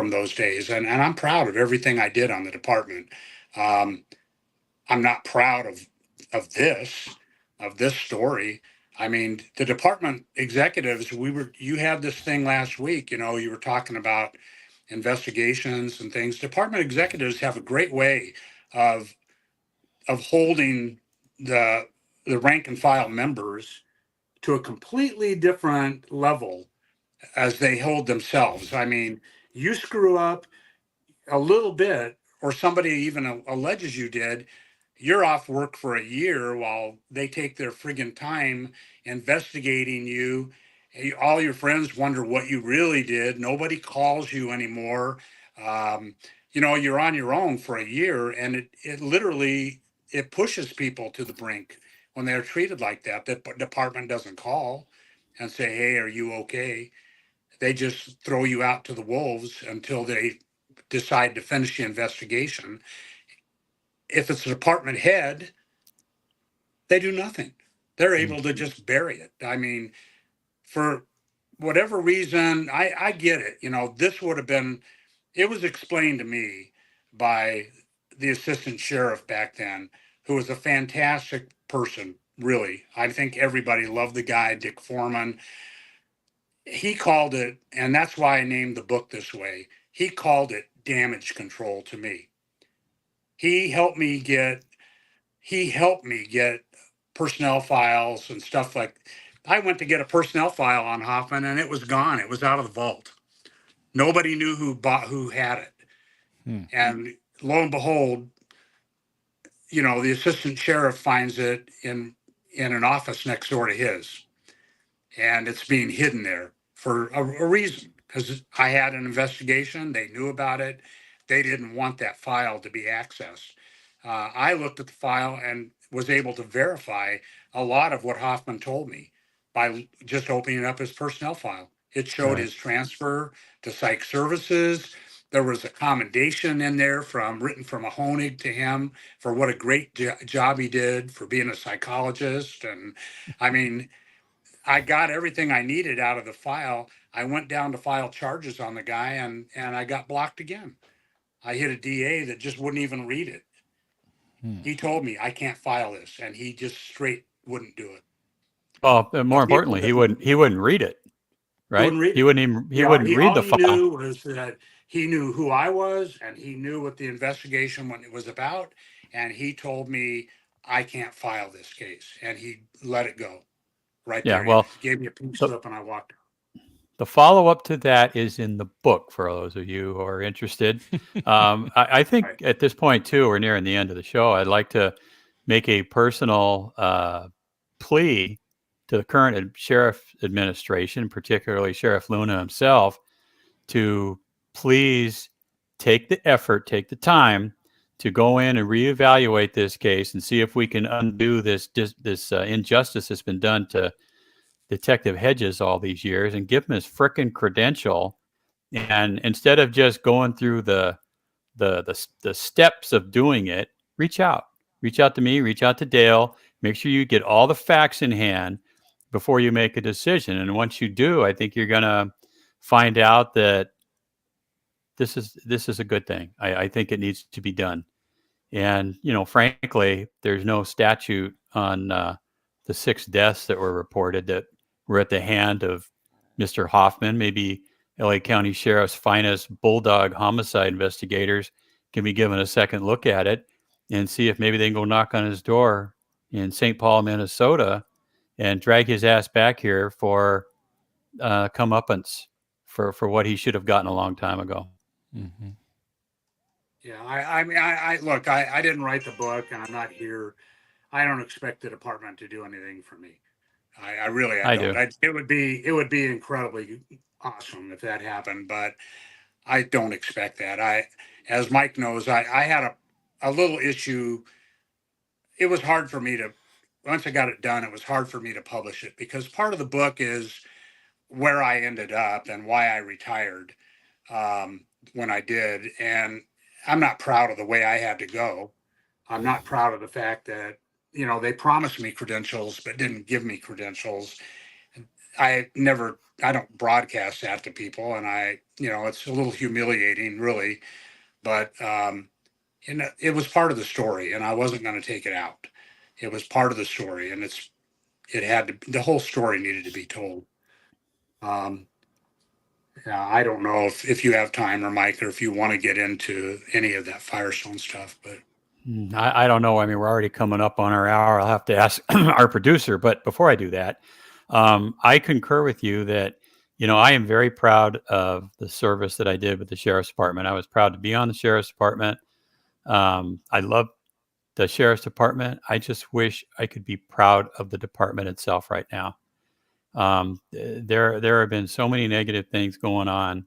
Speaker 3: those days. And I'm proud of everything I did on the department. I'm not proud of this story. I mean, the department executives, you had this thing last week, you were talking about investigations and things. Department executives have a great way of holding the rank and file members to a completely different level as they hold themselves. I mean, you screw up a little bit, or somebody even alleges you did, you're off work for a year while they take their friggin' time investigating you. All your friends wonder what you really did. Nobody calls you anymore. You're on your own for a year, and it literally, it pushes people to the brink when they're treated like that. The department doesn't call and say, hey, are you okay? They just throw you out to the wolves until they decide to finish the investigation. If it's a department head, they do nothing. They're able to just bury it. I mean, for whatever reason, I get it. This would have been, it was explained to me by the assistant sheriff back then, who was a fantastic person, really. I think everybody loved the guy, Dick Foreman. He called it, and that's why I named the book this way. He called it damage control to me. He helped me get personnel files and stuff like. I went to get a personnel file on Hoffman, and it was gone. It was out of the vault. Nobody knew who had it. And lo and behold, the assistant sheriff finds it in an office next door to his, and it's being hidden there for a reason, because I had an investigation. They knew about it. They didn't want that file to be accessed. I looked at the file and was able to verify a lot of what Hoffman told me by just opening up his personnel file. It showed his transfer to psych services. There was a commendation in there written from a Honig to him for what a great job he did for being a psychologist. And I mean, I got everything I needed out of the file. I went down to file charges on the guy, and I got blocked again. I hit a DA that just wouldn't even read it. He told me I can't file this, and he just straight wouldn't do it.
Speaker 2: Well, more importantly, he wouldn't read it. right? He wouldn't read the
Speaker 3: all he
Speaker 2: file.
Speaker 3: knew was that he knew who I was, and he knew what the investigation when it was about, and he told me I can't file this case, and he let it go right
Speaker 2: Yeah,
Speaker 3: there.
Speaker 2: well,
Speaker 3: He gave me a pink
Speaker 2: the,
Speaker 3: slip, and I walked.
Speaker 2: the follow-up to that is in the book for those of you who are interested. I think
Speaker 3: Right.
Speaker 2: at this point, too, we're nearing the end of the show. I'd like to make a personal plea to the current sheriff administration, particularly Sheriff Luna himself, to please take the effort, take the time to go in and reevaluate this case and see if we can undo this injustice that's been done to Detective Hedges all these years, and give him his frickin' credential. And instead of just going through the steps of doing it, reach out to me, reach out to Dale, make sure you get all the facts in hand before you make a decision. And once you do, I think you're going to find out that this is a good thing. I think it needs to be done. And, frankly, there's no statute on the 6 deaths that were reported that were at the hand of Mr. Hoffman. Maybe LA County Sheriff's finest bulldog homicide investigators can be given a second look at it and see if maybe they can go knock on his door in St. Paul, Minnesota, and drag his ass back here for comeuppance for what he should have gotten a long time ago.
Speaker 1: Mm-hmm.
Speaker 3: Yeah, I mean, I look, I didn't write the book, and I'm not here. I don't expect the department to do anything for me. I really, I don't.
Speaker 2: do.
Speaker 3: It would be incredibly awesome if that happened, but I don't expect that. As Mike knows, I had a little issue. It was hard for me to, once I got it done, it was hard for me to publish it because part of the book is where I ended up and why I retired when I did. And I'm not proud of the way I had to go. I'm not proud of the fact that, they promised me credentials, but didn't give me credentials. I don't broadcast that to people. And it's a little humiliating, really, but, it was part of the story and I wasn't going to take it out. It was part of the story and the whole story needed to be told. Yeah, I don't know if you have time or Mike, or if you want to get into any of that Firestone stuff, but
Speaker 2: I don't know. I mean, we're already coming up on our hour. I'll have to ask our producer. But before I do that, I concur with you that, I am very proud of the service that I did with the Sheriff's Department. I was proud to be on the Sheriff's Department. I love the Sheriff's Department. I just wish I could be proud of the department itself right now. There have been so many negative things going on.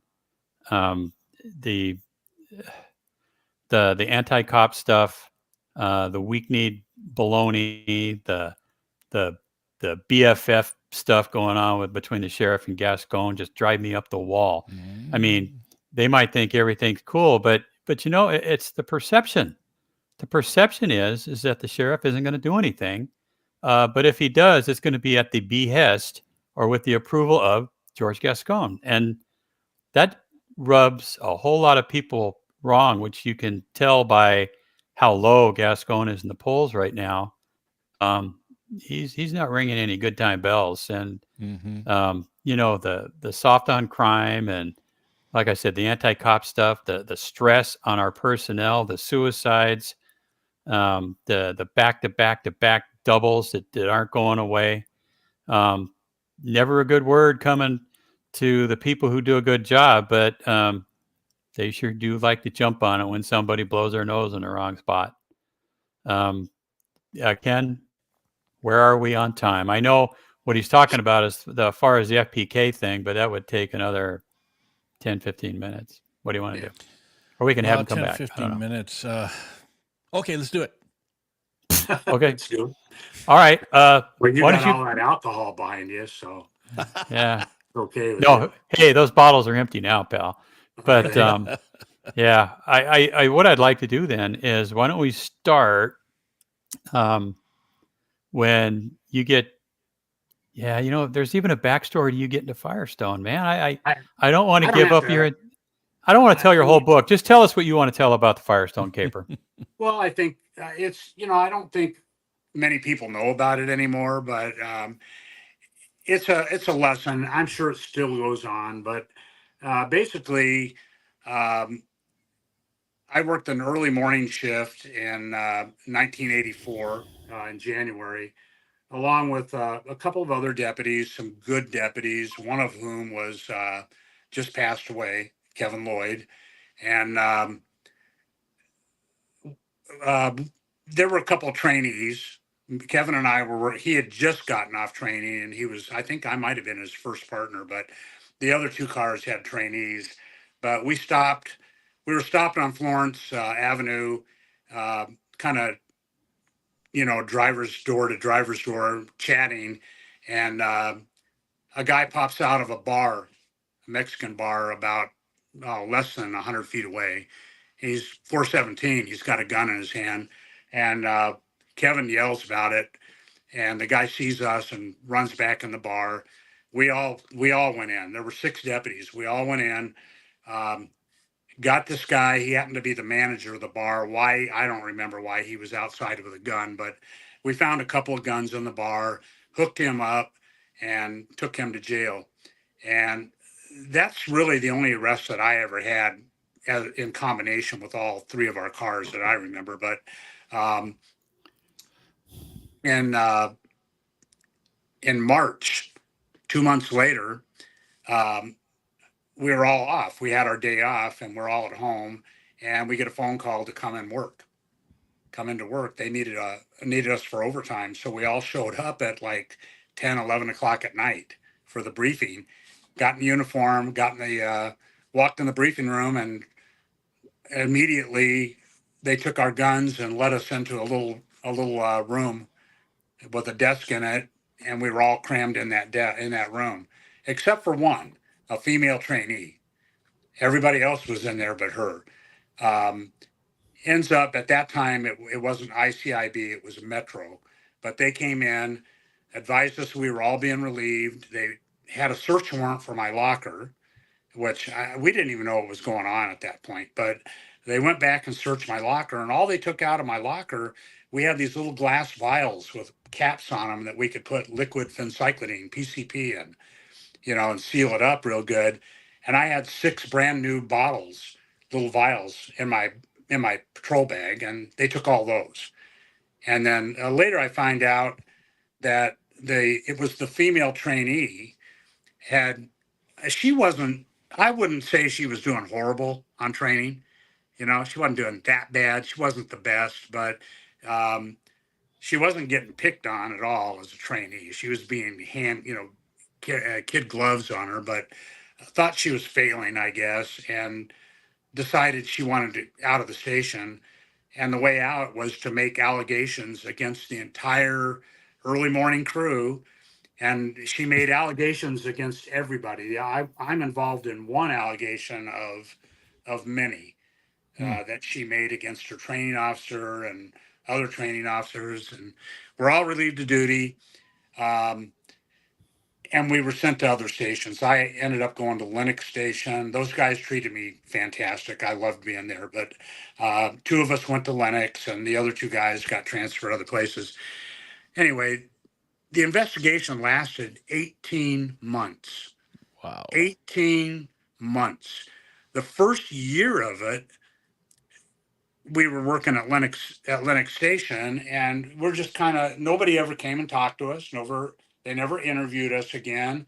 Speaker 2: The anti-cop stuff, the weak-kneed baloney, the BFF stuff going on between the sheriff and Gascon just drive me up the wall. I mean, they might think everything's cool, but it's the perception. The perception is that the sheriff isn't going to do anything, but if he does, it's going to be at the behest or with the approval of George Gascon, and that rubs a whole lot of people wrong, which you can tell by how low Gascon is in the polls right now. He's not ringing any good time bells, and the soft on crime, and like I said, the anti-cop stuff, the stress on our personnel, the suicides, the back doubles that aren't going away. Never a good word coming to the people who do a good job, but they sure do like to jump on it when somebody blows their nose in the wrong spot. Ken, where are we on time? I know what he's talking about is as far as the FPK thing, but that would take another 10, 15 minutes. What do you want to do? Or we can have him come
Speaker 1: 10,
Speaker 2: back.
Speaker 1: 15 minutes. Okay, let's do it.
Speaker 2: Okay.
Speaker 3: let's do it.
Speaker 2: All right.
Speaker 3: Well, you
Speaker 2: why
Speaker 3: got
Speaker 2: don't you-
Speaker 3: all that alcohol behind you, so
Speaker 2: Yeah.
Speaker 3: okay. With
Speaker 2: No,
Speaker 3: you.
Speaker 2: hey, those bottles are empty now, pal. But yeah, I what I'd like to do then is why don't we start when you get, there's even a backstory to you getting to Firestone, man. I don't want to give up your, I don't want to tell your whole book. Just tell us what you want to tell about the Firestone caper.
Speaker 3: Well, I think it's, I don't think many people know about it anymore, but it's a lesson. I'm sure it still goes on, but basically, um, I worked an early morning shift in 1984 in January, along with a couple of other deputies, some good deputies, one of whom was just passed away, Kevin Lloyd. And uh, there were a couple of trainees. Kevin and I he had just gotten off training and I think I might have been his first partner, but the other two cars had trainees. But we were stopping on Florence Avenue, kind of, driver's door to driver's door chatting. And a guy pops out of a bar, a Mexican bar, about less than 100 feet away. He's 417. He's got a gun in his hand. And Kevin yells about it. And the guy sees us and runs back in the bar. We all went in. There were 6 deputies. We all went in. Um, got this guy. He happened to be the manager of the bar. Why? I don't remember why he was outside with a gun, but we found a couple of guns in the bar, hooked him up, and took him to jail. And that's really the only arrest that I ever had in combination with all 3 of our cars that I remember. But in in March, 2 months later, um, we were all off. We had our day off and we're all at home, and we get a phone call to come into work. They needed us for overtime. So we all showed up at like 10, 11 o'clock at night for the briefing, got in uniform, walked in the briefing room, and immediately they took our guns and led us into a little room with a desk in it. And we were all crammed in that room, except for one, a female trainee. Everybody else was in there but her. Um, Ends up at that time, it wasn't ICIB, it was Metro. But they came in, advised us we were all being relieved. They had a search warrant for my locker, which we didn't even know what was going on at that point. But they went back and searched my locker, and all they took out of my locker, we had these little glass vials with caps on them that we could put liquid phencyclidine, PCP, in, and seal it up real good. And I had 6 brand new bottles, little vials in my patrol bag, and they took all those. And then later I find out that it was the female trainee she wasn't, I wouldn't say she was doing horrible on training. She wasn't doing that bad. She wasn't the best, but she wasn't getting picked on at all as a trainee. She was being kid gloves on her, but thought she was failing, I guess, and decided she wanted to out of the station. And the way out was to make allegations against the entire early morning crew. And she made allegations against everybody. I'm involved in one allegation of many that she made against her training officer and other training officers. And we're all relieved of duty. And we were sent to other stations. I ended up going to Lennox Station. Those guys treated me fantastic. I loved being there. But 2 of us went to Lennox, and the other 2 guys got transferred other places. Anyway, the investigation lasted 18 months.
Speaker 1: Wow.
Speaker 3: 18 months. The first year of it, we were working at Lennox Station, and we're just nobody ever came and talked to us. They never interviewed us again.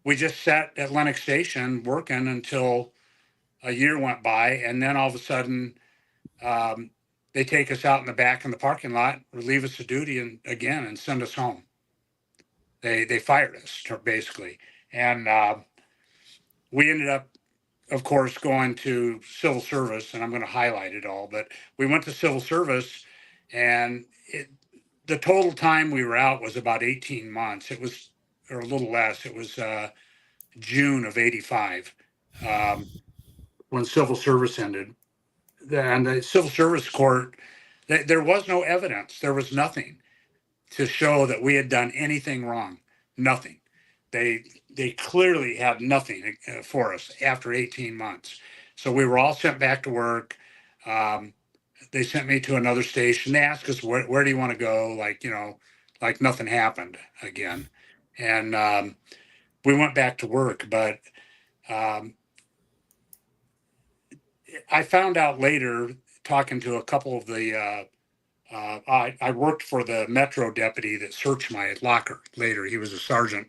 Speaker 3: We just sat at Lennox Station working until a year went by, and then all of a sudden, they take us out in the back in the parking lot, relieve us of duty, and send us home. They fired us basically, and we ended up, of course, going to civil service, and I'm going to highlight it all. But we went to civil service, and the total time we were out was about 18 months. It was, or a little less. It was June of '85 when civil service ended. And the civil service court, there was no evidence. There was nothing to show that we had done anything wrong. Nothing. They clearly had nothing for us after 18 months. So we were all sent back to work. They sent me to another station. They asked us, where do you want to go? Like nothing happened again. And we went back to work. But I found out later, talking to a couple of the, I worked for the Metro deputy that searched my locker later. He was a sergeant.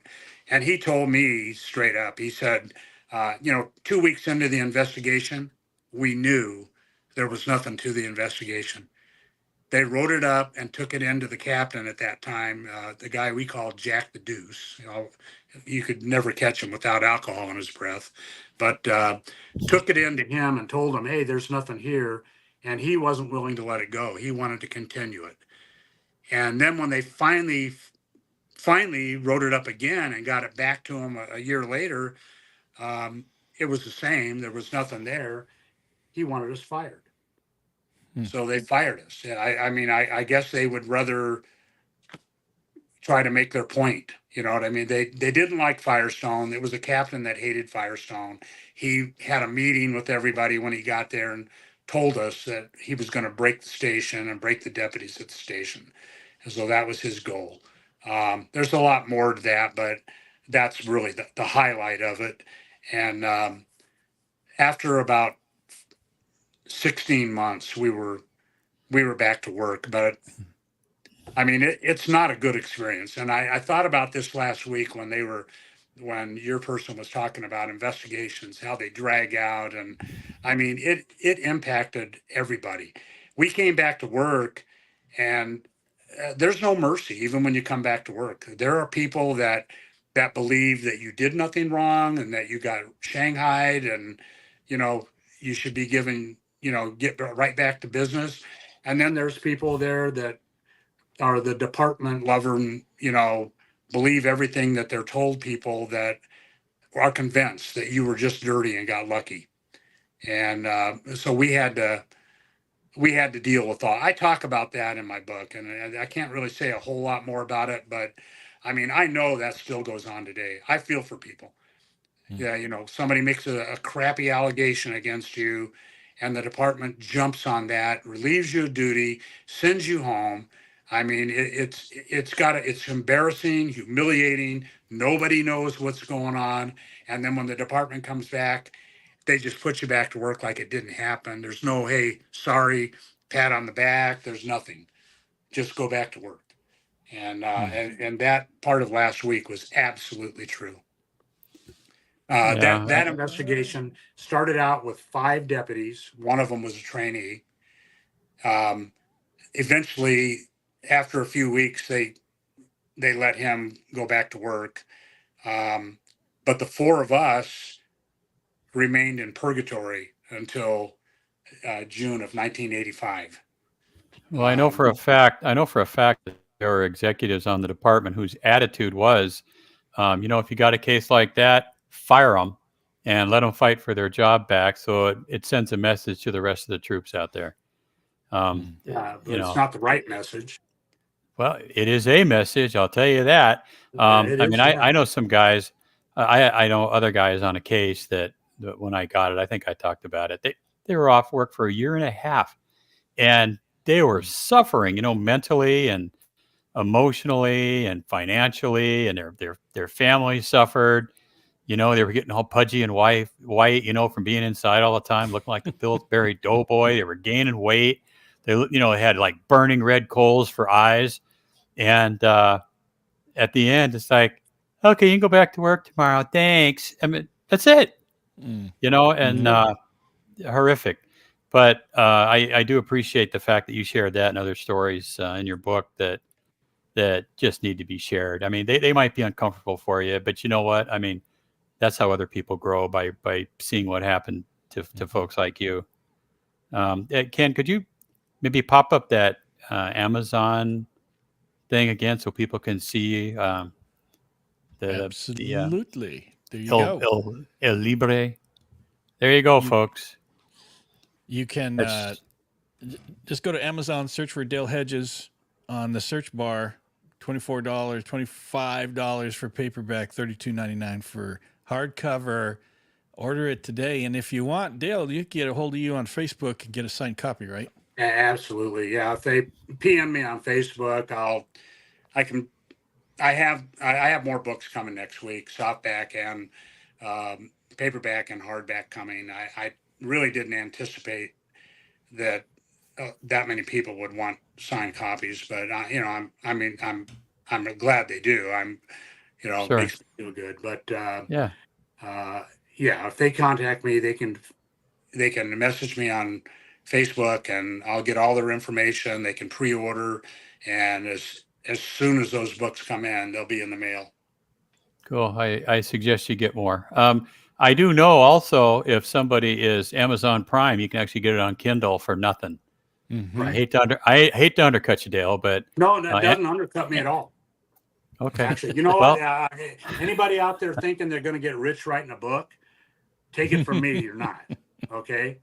Speaker 3: And he told me straight up, he said, 2 weeks into the investigation, we knew there was nothing to the investigation. They wrote it up and took it into the captain at that time, the guy we called Jack the Deuce. You could never catch him without alcohol in his breath, but took it into him and told him, hey, there's nothing here. And he wasn't willing to let it go. He wanted to continue it. And then when they finally wrote it up again and got it back to him a year later, it was the same. There was nothing there. He wanted us fired. So they fired us. I guess they would rather try to make their point. You know what I mean? They didn't like Firestone. It was a captain that hated Firestone. He had a meeting with everybody when he got there and told us that he was going to break the station and break the deputies at the station. And so that was his goal. There's a lot more to that, but that's really the highlight of it. And after about 16 months, we were back to work. But I mean, it's not a good experience. And I thought about this last week when your person was talking about investigations, how they drag out. And I mean, it impacted everybody. We came back to work, and there's no mercy, even when you come back to work. There are people that believe that you did nothing wrong and that you got shanghaied and, you should be given, get right back to business. And then there's people there that are the department lover and, believe everything that they're told, people that are convinced that you were just dirty and got lucky. And so we had to deal with all. I talk about that in my book, and I can't really say a whole lot more about it, but I mean, I know that still goes on today. I feel for people. Yeah, somebody makes a crappy allegation against you, and the department jumps on that, relieves you of duty, sends you home. I mean, it's embarrassing, humiliating. Nobody knows what's going on, and then when the department comes back, they just put you back to work like it didn't happen. There's no, hey, sorry, pat on the back. There's nothing. Just go back to work. And and that part of last week was absolutely true. That investigation started out with 5 deputies. One of them was a trainee. Eventually, after a few weeks, they let him go back to work. But the 4 of us remained in purgatory until June of 1985.
Speaker 2: Well, I know for a fact that there are executives on the department whose attitude was, if you got a case like that, fire them and let them fight for their job back. So it sends a message to the rest of the troops out there.
Speaker 3: But it's not the right message.
Speaker 2: Well, it is a message, I'll tell you that. I know some guys, I know other guys on a case that when I got it, I think I talked about it. They were off work for a year and a half, and they were suffering, mentally and emotionally and financially, and their families suffered. They were getting all pudgy and white, from being inside all the time, looking like the Pillsbury Doughboy. They were gaining weight. They had like burning red coals for eyes. And at the end, it's like, okay, you can go back to work tomorrow. Thanks. I mean, that's it. Horrific. But I do appreciate the fact that you shared that and other stories in your book that just need to be shared. I mean, they might be uncomfortable for you, but you know what? I mean, that's how other people grow, by seeing what happened to folks like you. Ken, could you maybe pop up that Amazon thing again so people can see
Speaker 1: Absolutely. There you go.
Speaker 2: El Libre. There you go, folks.
Speaker 1: You can just go to Amazon, search for Dale Hedges on the search bar. $24, $25 for paperback, $32.99 for hardcover. Order it today. And if you want, Dale, you can get a hold of you on Facebook and get a signed copy, right?
Speaker 3: Absolutely. Yeah. If they PM me on Facebook, I can I have more books coming next week, softback and paperback and hardback coming. I really didn't anticipate that that many people would want signed copies, but I'm glad they do. It
Speaker 2: Sure.
Speaker 3: makes me feel good. But
Speaker 2: Yeah.
Speaker 3: yeah, if they contact me, they can message me on Facebook, and I'll get all their information. They can pre-order, and as soon as those books come in, they'll be in the mail.
Speaker 2: Cool. I suggest you get more. I do know also if somebody is Amazon Prime, you can actually get it on Kindle for nothing.
Speaker 1: Mm-hmm.
Speaker 2: I hate to undercut you, Dale, but
Speaker 3: No, that doesn't undercut me at all.
Speaker 2: okay.
Speaker 3: Actually, you know
Speaker 2: Well,
Speaker 3: what? Anybody out there thinking they're going to get rich writing a book, take it from me, you're not. Okay,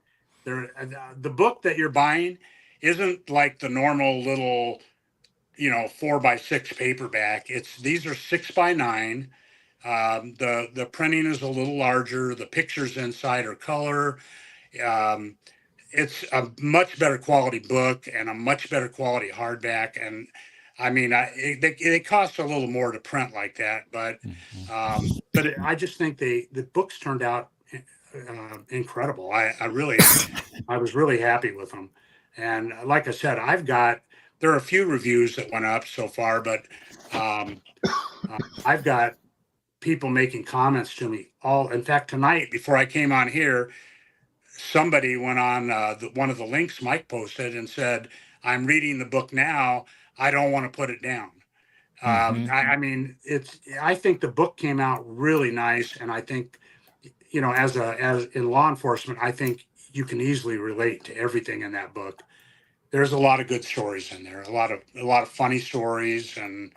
Speaker 3: the book that you're buying isn't like the normal little, 4x6 paperback. These are 6x9. The printing is a little larger. The pictures inside are color. It's a much better quality book and a much better quality hardback. And I mean, they cost a little more to print like that, but I just think the books turned out incredible. I was really happy with them. And like I said, there are a few reviews that went up so far, but I've got people making comments to me in fact, tonight before I came on here, somebody went on one of the links Mike posted and said, I'm reading the book now. I don't want to put it down. I mean, I think the book came out really nice. And I think, as in law enforcement, I think you can easily relate to everything in that book. There's a lot of good stories in there, a lot of funny stories. And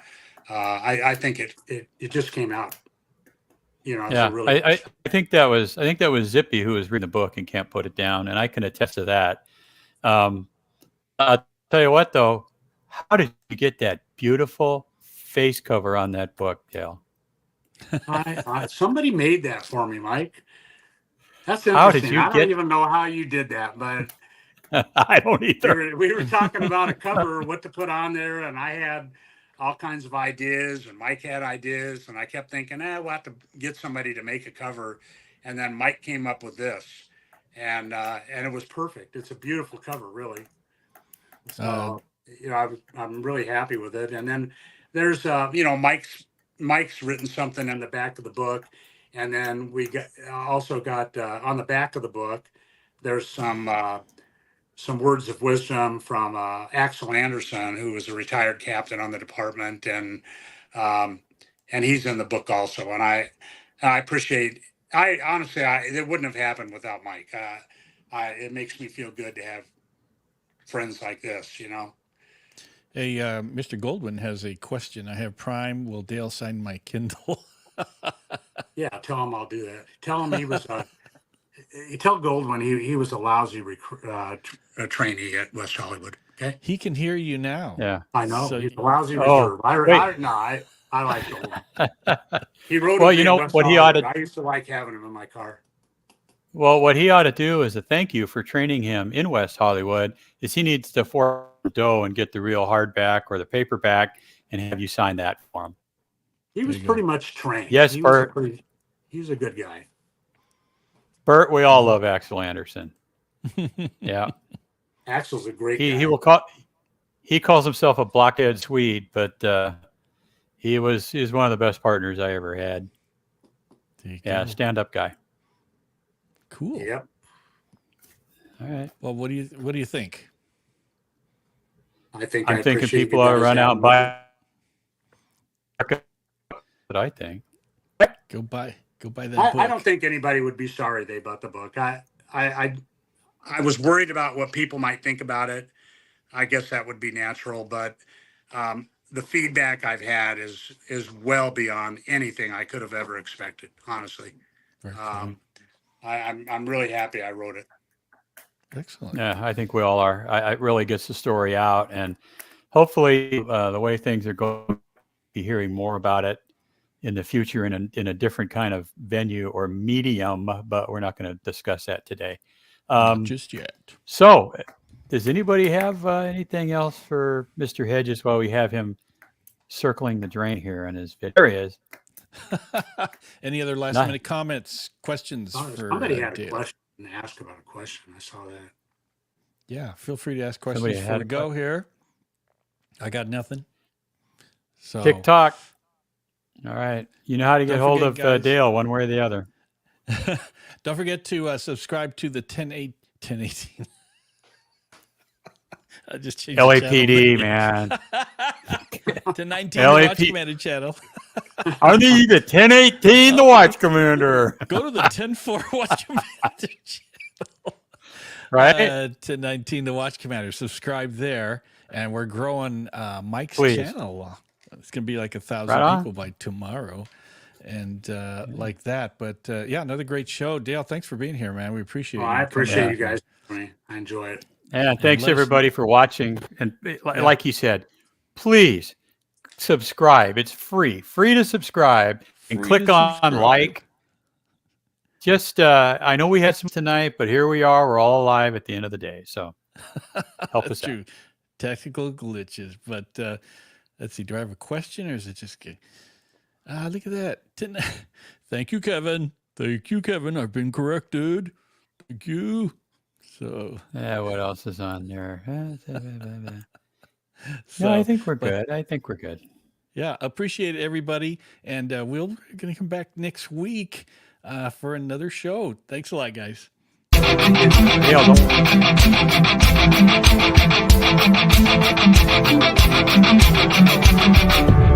Speaker 3: I think it just came out,
Speaker 2: yeah,
Speaker 3: really
Speaker 2: I think that was Zippy who was reading the book and can't put it down, and I can attest to that. I'll tell you what, though, how did you get that beautiful face cover on that book, Dale?
Speaker 3: Somebody made that for me, Mike. That's
Speaker 2: How
Speaker 3: interesting.
Speaker 2: did you
Speaker 3: I don't even know how you did that, but
Speaker 2: I don't either.
Speaker 3: we were talking about a cover, what to put on there, and I had all kinds of ideas, and Mike had ideas, and I kept thinking, we'll have to get somebody to make a cover, and then Mike came up with this, and it was perfect. It's a beautiful cover, really. So I'm really happy with it. And then there's Mike's written something in the back of the book, and then we also got on the back of the book there's some words of wisdom from Axel Anderson, who was a retired captain on the department, and he's in the book also. And I appreciate. I honestly, it wouldn't have happened without Mike. It makes me feel good to have friends like this,
Speaker 1: Hey, Mr. Goldwyn has a question. I have Prime. Will Dale sign my Kindle?
Speaker 3: Yeah, tell him I'll do that. Tell him he was tell Goldwyn he was a lousy trainee at West Hollywood. Okay,
Speaker 1: He can hear you now.
Speaker 2: Yeah,
Speaker 3: I know
Speaker 1: So-
Speaker 3: he's a lousy
Speaker 2: Oh,
Speaker 3: reserve. I like Goldwyn. He wrote.
Speaker 2: Well,
Speaker 3: with me
Speaker 2: you
Speaker 3: at
Speaker 2: know
Speaker 3: West
Speaker 2: what he
Speaker 3: Hollywood.
Speaker 2: ought to.
Speaker 3: I used to like having him in my car.
Speaker 2: Well, what he ought to do as a thank you for training him in West Hollywood is he needs to fork dough and get the real hardback or the paperback and have you sign that for him.
Speaker 3: He was pretty much trained.
Speaker 2: Yes, Bert.
Speaker 3: He's a good guy.
Speaker 2: Bert, we all love Axel Anderson. Yeah,
Speaker 3: Axel's a great guy.
Speaker 2: he calls himself a blockhead Swede, but he's one of the best partners I ever had. Yeah, stand-up guy.
Speaker 1: Cool.
Speaker 3: Yep.
Speaker 2: All right.
Speaker 1: Well, what do you think?
Speaker 3: I'm
Speaker 2: thinking people ought to run out and buy. What I think.
Speaker 1: Go buy that book.
Speaker 3: I don't think anybody would be sorry they bought the book. I was worried about what people might think about it. I guess that would be natural, but the feedback I've had is well beyond anything I could have ever expected. Honestly,
Speaker 1: Very cool.
Speaker 3: I'm really happy I wrote it.
Speaker 1: Excellent.
Speaker 2: Yeah, I think we all are. It really gets the story out, and hopefully, the way things are going, be hearing more about it in the future in a different kind of venue or medium. But we're not going to discuss that today.
Speaker 1: Not just yet.
Speaker 2: So, does anybody have anything else for Mr. Hedges while we have him circling the drain here in his video. There he is.
Speaker 1: Any other last minute comments, questions for
Speaker 3: somebody had
Speaker 1: Dale?
Speaker 3: a question and asked about a question. I saw that.
Speaker 1: Yeah, feel free to ask questions
Speaker 2: Somebody
Speaker 1: before
Speaker 2: had
Speaker 1: we
Speaker 2: a
Speaker 1: go here. I got nothing. So
Speaker 2: TikTok. All right. You know how to get hold of
Speaker 1: guys.
Speaker 2: Dale one way or the other.
Speaker 1: Don't forget to subscribe to the 1018. I just changed
Speaker 2: LAPD, man.
Speaker 1: to 19 the Watch Commander channel.
Speaker 2: I need the 1018 the Watch Commander.
Speaker 1: Go to the 10-4 Watch Commander channel.
Speaker 2: Right?
Speaker 1: To 19 the Watch Commander. Subscribe there. And we're growing Mike's channel. It's going to be like 1,000 people by tomorrow. And like that. But yeah, another great show. Dale, thanks for being here, man. We appreciate it.
Speaker 3: I appreciate you guys. I enjoy it.
Speaker 2: And thanks everybody for watching. And like he said, please subscribe. It's free to subscribe and click on like. Just, I know we had some tonight, but here we are. We're all alive at the end of the day. So help us out.
Speaker 1: Technical glitches. But let's see. Do I have a question or is it just good? Look at that. Thank you, Kevin. Thank you, Kevin. I've been corrected. Thank you. So
Speaker 2: yeah, what else is on there? No, I think we're good.
Speaker 1: Yeah, appreciate it, everybody, and we're going to come back next week for another show. Thanks a lot, guys.
Speaker 2: Hey,